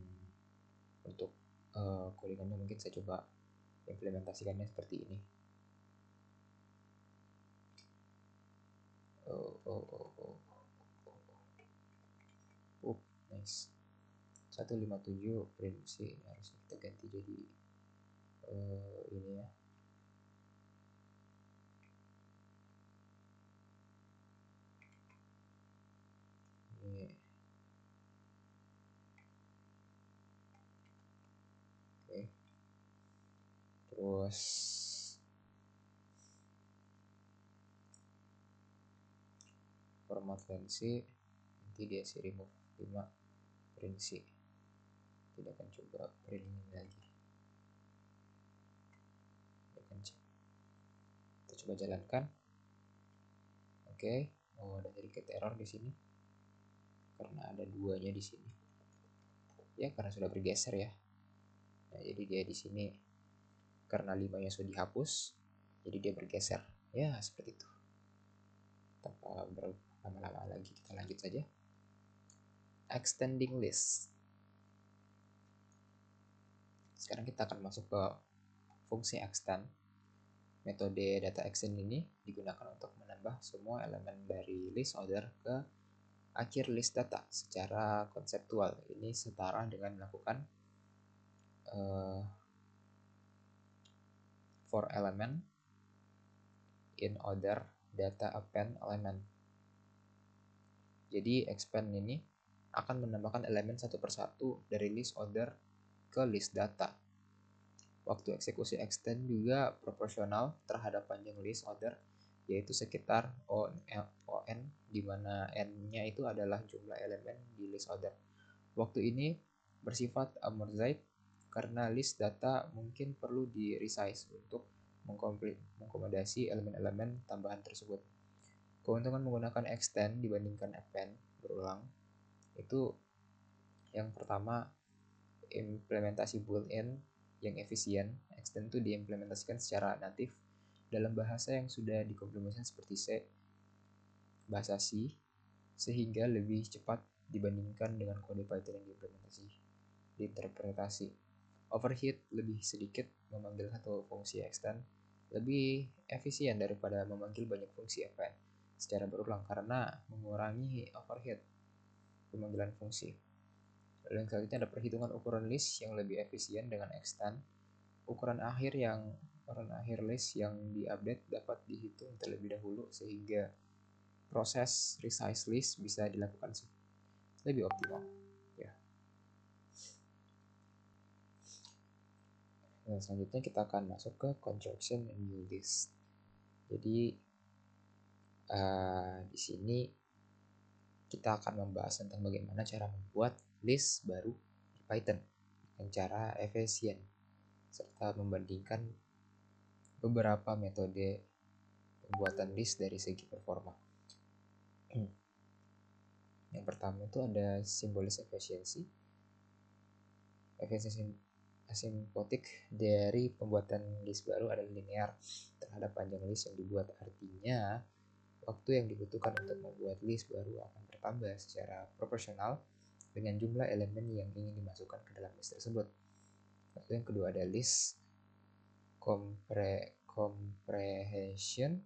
untuk codingannya mungkin saya coba implementasikannya seperti ini. Nice. 157 prinsip ini harus kita ganti jadi ini ya. Ini. Oke. Terus format fancy, nanti dia sih remove 5 prinsip. Tidak akan coba print ini lagi. Kita coba jalankan. Oke. Oh, ada sedikit error di sini karena ada 2-nya di sini. Ya, karena sudah bergeser ya. Nah, jadi dia di sini karena 5-nya sudah dihapus, jadi dia bergeser. Ya, seperti itu. Tanpa berlama-lama lagi, kita lanjut saja. Extending list. Sekarang kita akan masuk ke fungsi extend. Metode data extend ini digunakan untuk menambah semua elemen dari list order ke akhir list data secara konseptual. Ini setara dengan melakukan for element in order data append element. Jadi expand ini akan menambahkan elemen satu persatu dari list order ke list data. Waktu eksekusi extend juga proporsional terhadap panjang list order, yaitu sekitar on, di mana n-nya itu adalah jumlah elemen di list order. Waktu ini bersifat amortized karena list data mungkin perlu di resize untuk mengakomodasi elemen-elemen tambahan tersebut. Keuntungan menggunakan extend dibandingkan append berulang itu yang pertama, implementasi built-in yang efisien. Extend itu diimplementasikan secara natif dalam bahasa yang sudah dikompilasi seperti C, bahasa C, sehingga lebih cepat dibandingkan dengan kode Python yang diinterpretasi. Overhead lebih sedikit, memanggil satu fungsi extend lebih efisien daripada memanggil banyak fungsi append secara berulang karena mengurangi overhead pemanggilan fungsi. Lalu yang selanjutnya ada perhitungan ukuran list yang lebih efisien dengan extend. Ukuran akhir list yang diupdate dapat dihitung terlebih dahulu sehingga proses resize list bisa dilakukan lebih optimal. Ya. Nah, selanjutnya kita akan masuk ke construction new list. Jadi di sini kita akan membahas tentang bagaimana cara membuat list baru di Python dengan cara efisien, serta membandingkan beberapa metode pembuatan list dari segi performa. Yang pertama itu ada simbolis efisiensi. Efisiensi asymptotic dari pembuatan list baru adalah linear terhadap panjang list yang dibuat. Artinya, waktu yang dibutuhkan untuk membuat list baru akan bertambah secara proporsional dengan jumlah elemen yang ingin dimasukkan ke dalam list tersebut. Lalu yang kedua ada list comprehension,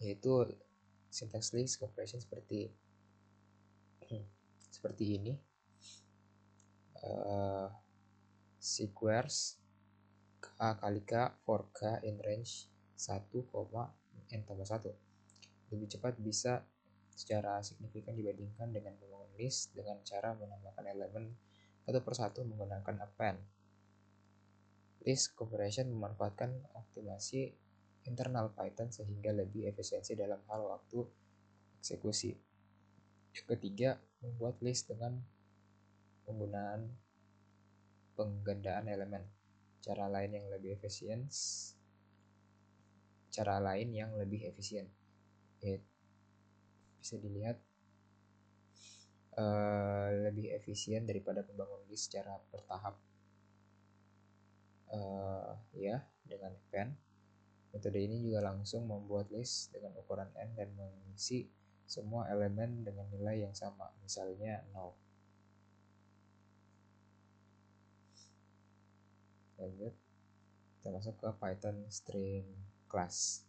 yaitu syntax list comprehension seperti ini. Sequence k kali k for k in range 1, n tambah 1 lebih cepat bisa secara signifikan dibandingkan dengan membangun list dengan cara menambahkan elemen satu persatu menggunakan append. List comprehension memanfaatkan optimasi internal Python sehingga lebih efisiensi dalam hal waktu eksekusi. Yang ketiga, membuat list dengan penggunaan penggandaan elemen. Cara lain yang lebih efisien bisa dilihat lebih efisien daripada membangun list secara bertahap. Dengan append, metode ini juga langsung membuat list dengan ukuran n dan mengisi semua elemen dengan nilai yang sama, misalnya 0. Lanjut, kita masuk ke Python string class.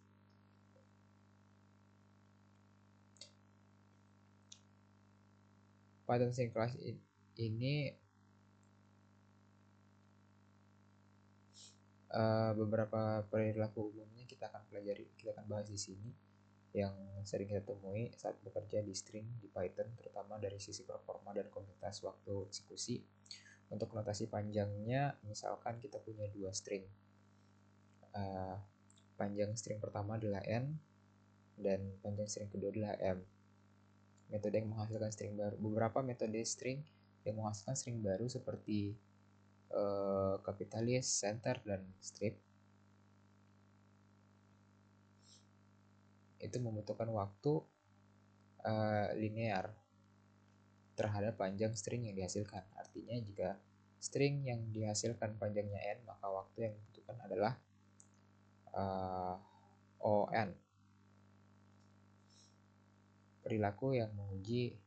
Python string class ini beberapa perilaku umumnya kita akan bahas di sini yang sering kita temui saat bekerja di string di Python, terutama dari sisi performa dan kuantitas waktu eksekusi. Untuk notasi panjangnya, misalkan kita punya dua string. Panjang string pertama adalah n dan panjang string kedua adalah m. Metode yang menghasilkan string baru, beberapa metode string yang menghasilkan string baru seperti kapitalis, center, dan strip itu membutuhkan waktu linear terhadap panjang string yang dihasilkan. Artinya jika string yang dihasilkan panjangnya n, maka waktu yang dibutuhkan adalah on. Perilaku yang menguji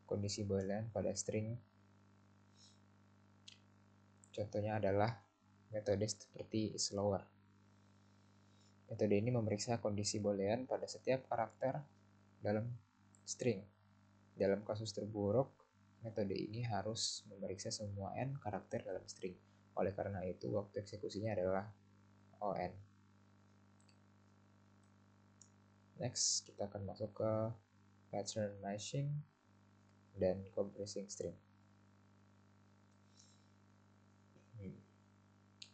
kondisi boolean pada string contohnya adalah metode seperti slower. Metode ini memeriksa kondisi boolean pada setiap karakter dalam string. Dalam kasus terburuk, metode ini harus memeriksa semua n karakter dalam string. Oleh karena itu, waktu eksekusinya adalah ON. Next, kita akan masuk ke pattern matching dan compressing string.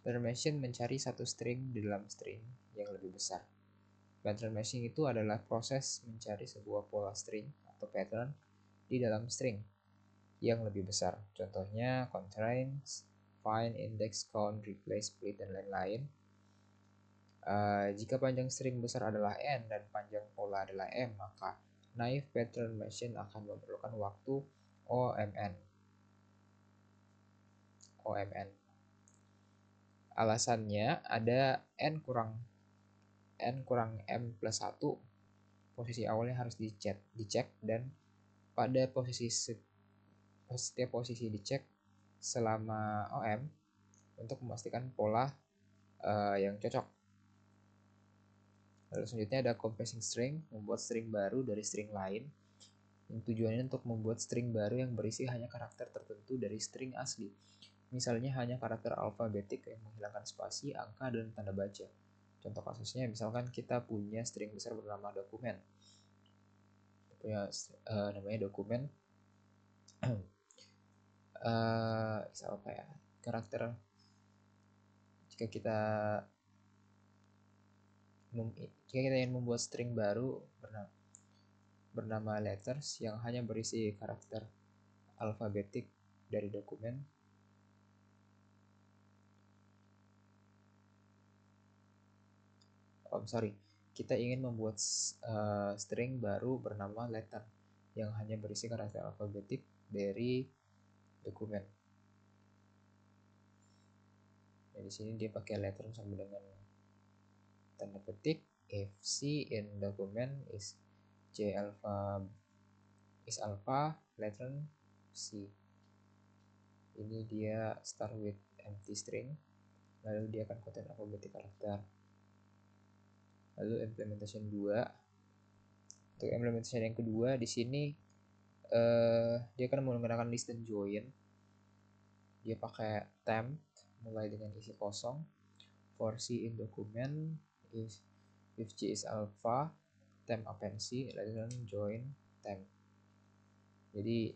Pattern matching mencari satu string di dalam string yang lebih besar. Pattern matching itu adalah proses mencari sebuah pola string atau pattern di dalam string yang lebih besar. Contohnya constraints, find, index, count, replace, split, dan lain-lain. Jika panjang string besar adalah n dan panjang pola adalah m, maka naive pattern matching akan memerlukan waktu OMN. Alasannya ada n kurang m plus 1, posisi awalnya harus dicek dan pada setiap posisi dicek selama OM untuk memastikan pola yang cocok. Lalu selanjutnya ada compressing string, membuat string baru dari string lain. Yang tujuannya untuk membuat string baru yang berisi hanya karakter tertentu dari string asli. Misalnya hanya karakter alfabetik yang menghilangkan spasi, angka, dan tanda baca. Contoh kasusnya misalkan kita punya string besar bernama dokumen. Namanya dokumen. Apa ya? Karakter jika kita ingin membuat string baru bernama letters yang hanya berisi karakter alfabetik dari dokumen, kita ingin membuat string baru bernama letter yang hanya berisi karakter alfabetik dari dokumen. Nah, di sini dia pakai letter sama dengan tanda petik. If C in document is alpha, letter C. Ini dia start with empty string, lalu dia akan contain alphabetic karakter. Lalu implementation 2. Untuk implementation yang kedua di sini dia akan menggunakan list dan join. Dia pakai temp mulai dengan isi kosong. For C in document is if C is alpha, temp append C, lalu join temp. Jadi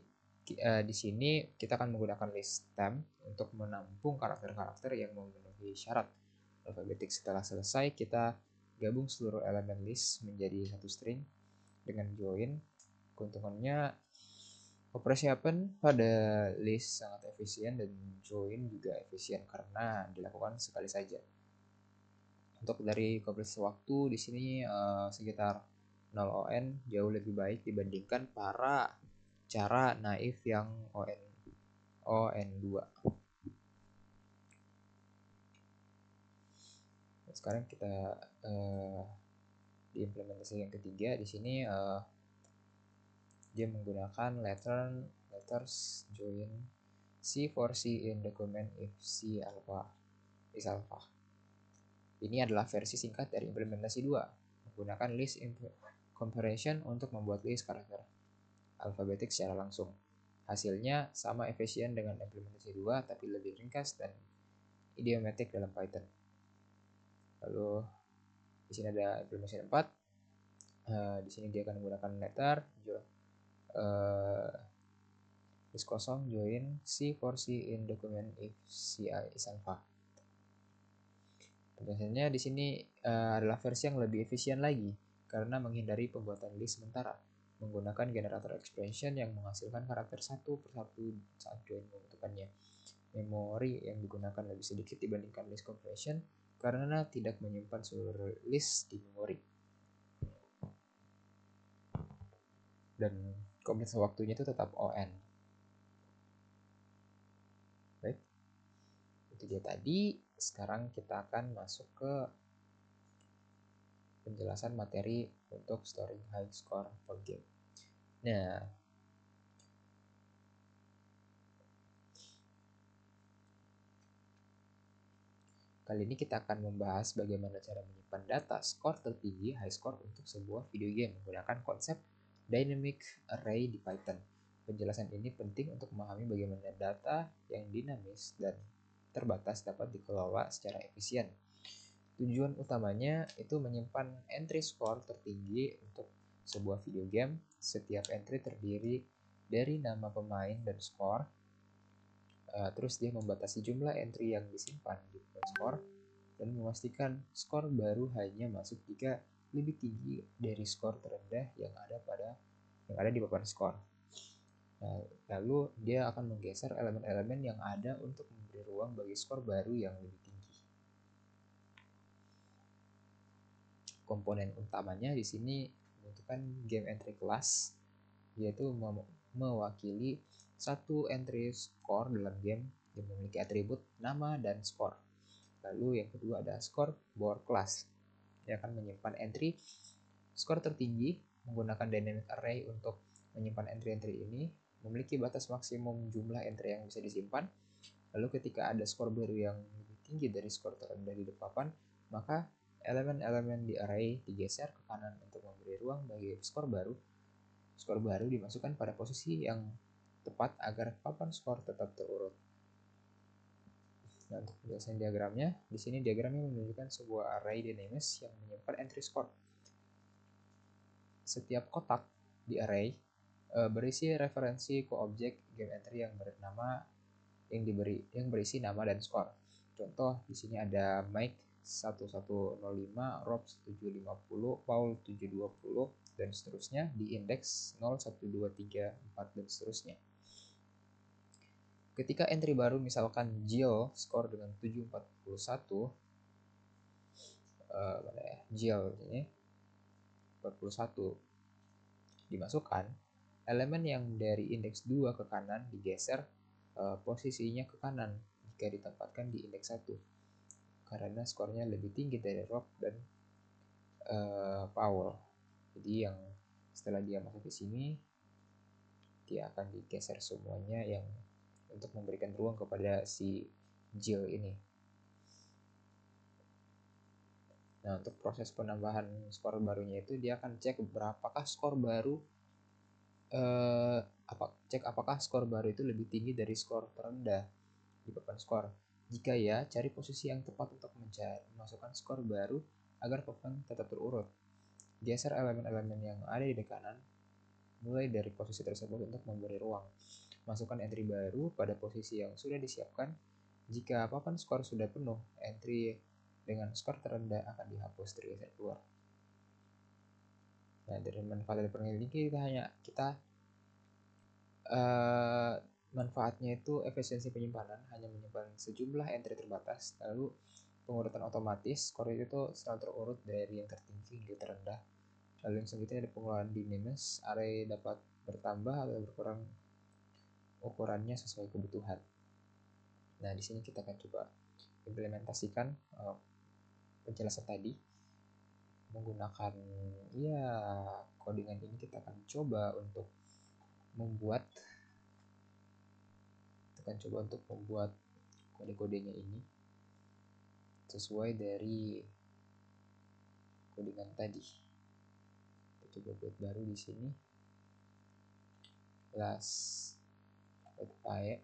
di sini kita akan menggunakan list temp untuk menampung karakter-karakter yang memenuhi syarat alfabetik. Setelah selesai, kita gabung seluruh elemen list menjadi satu string dengan join. Keuntungannya operasi append pada list sangat efisien dan join juga efisien karena dilakukan sekali saja. Untuk dari kompresi waktu di sini sekitar 0 ON, jauh lebih baik dibandingkan cara naif yang ON2. Sekarang kita di implementasi yang ketiga di sini dia menggunakan letters join C for C in document if C is alpha. Ini adalah versi singkat dari implementasi 2, menggunakan list comparison untuk membuat list karakter alfabetik secara langsung. Hasilnya sama efisien dengan implementasi 2, tapi lebih ringkas dan idiomatic dalam Python. Lalu di sini ada implementasi 4. Di sini dia akan menggunakan letter list kosong join C for C in document if C is alpha. Penjelasannya di sini adalah versi yang lebih efisien lagi karena menghindari pembuatan list sementara menggunakan generator expression yang menghasilkan karakter satu persatu saat join membutuhkannya. Memori yang digunakan lebih sedikit dibandingkan list compression karena tidak menyimpan seluruh list di memori. Dan kompresi waktunya itu tetap ON. Baik, itu dia tadi. Sekarang kita akan masuk ke penjelasan materi untuk storing high score for game. Nah, kali ini kita akan membahas bagaimana cara menyimpan data skor tertinggi high score untuk sebuah video game menggunakan konsep dynamic array di Python. Penjelasan ini penting untuk memahami bagaimana data yang dinamis dan terbatas dapat dikelola secara efisien. Tujuan utamanya itu menyimpan entry score tertinggi untuk sebuah video game. Setiap entry terdiri dari nama pemain dan skor. Terus dia membatasi jumlah entry yang disimpan di skor dan memastikan skor baru hanya masuk jika lebih tinggi dari skor terendah yang ada di papan skor. Nah, lalu dia akan menggeser elemen-elemen yang ada untuk memberi ruang bagi skor baru yang lebih tinggi. Komponen utamanya di sini membutuhkan game entry class, yaitu mewakili satu entry score dalam game yang memiliki atribut nama dan skor. Lalu yang kedua ada scoreboard class yang akan menyimpan entry skor tertinggi menggunakan dynamic array untuk menyimpan entry-entry ini, memiliki batas maksimum jumlah entry yang bisa disimpan. Lalu ketika ada skor baru yang lebih tinggi dari skor terendah di papan, maka elemen-elemen di array digeser ke kanan untuk memberi ruang bagi skor baru. Skor baru dimasukkan pada posisi yang tepat agar papan skor tetap terurut. Nah, untuk penjelasan diagramnya, di sini diagramnya menunjukkan sebuah array dynamics yang menyimpan entry score. Setiap kotak di array berisi referensi ke objek game entry yang bernama yang berisi nama dan skor. Contoh di sini ada Mike 1105, Rob 1750, Paul 720 dan seterusnya di indeks 0, 1, 2, 3, 4 dan seterusnya. Ketika entry baru misalkan Jill skor dengan 741, Jill ini 41 dimasukkan, elemen yang dari indeks 2 ke kanan digeser posisinya ke kanan jika ditempatkan di indeks 1 karena skornya lebih tinggi dari Rob dan Paul. Jadi yang setelah dia masuk ke sini, dia akan digeser semuanya yang untuk memberikan ruang kepada si Jill ini. Nah, untuk proses penambahan skor barunya itu dia akan cek berapakah skor baru apakah skor baru itu lebih tinggi dari skor terendah di papan skor. Jika ya, cari posisi yang tepat untuk memasukkan skor baru agar papan tetap terurut. Geser elemen-elemen yang ada di kanan mulai dari posisi tersebut untuk memberi ruang. Masukkan entry baru pada posisi yang sudah disiapkan. Jika papan skor sudah penuh, entry dengan skor terendah akan dihapus tergeser keluar. Nah, dari manfaat dari penelitian kita manfaatnya itu efisiensi penyimpanan, hanya menyimpan sejumlah entry terbatas. Lalu pengurutan otomatis, skor itu selalu terurut dari yang tertinggi hingga terendah. Lalu yang selanjutnya ada pengelolaan dynamics, array dapat bertambah atau berkurang ukurannya sesuai kebutuhan. Nah, di sini kita akan coba implementasikan penjelasan tadi menggunakan codingan ini. Kita akan coba untuk membuat kode-kodenya ini sesuai dari codingan tadi. Kita coba buat baru di sini class py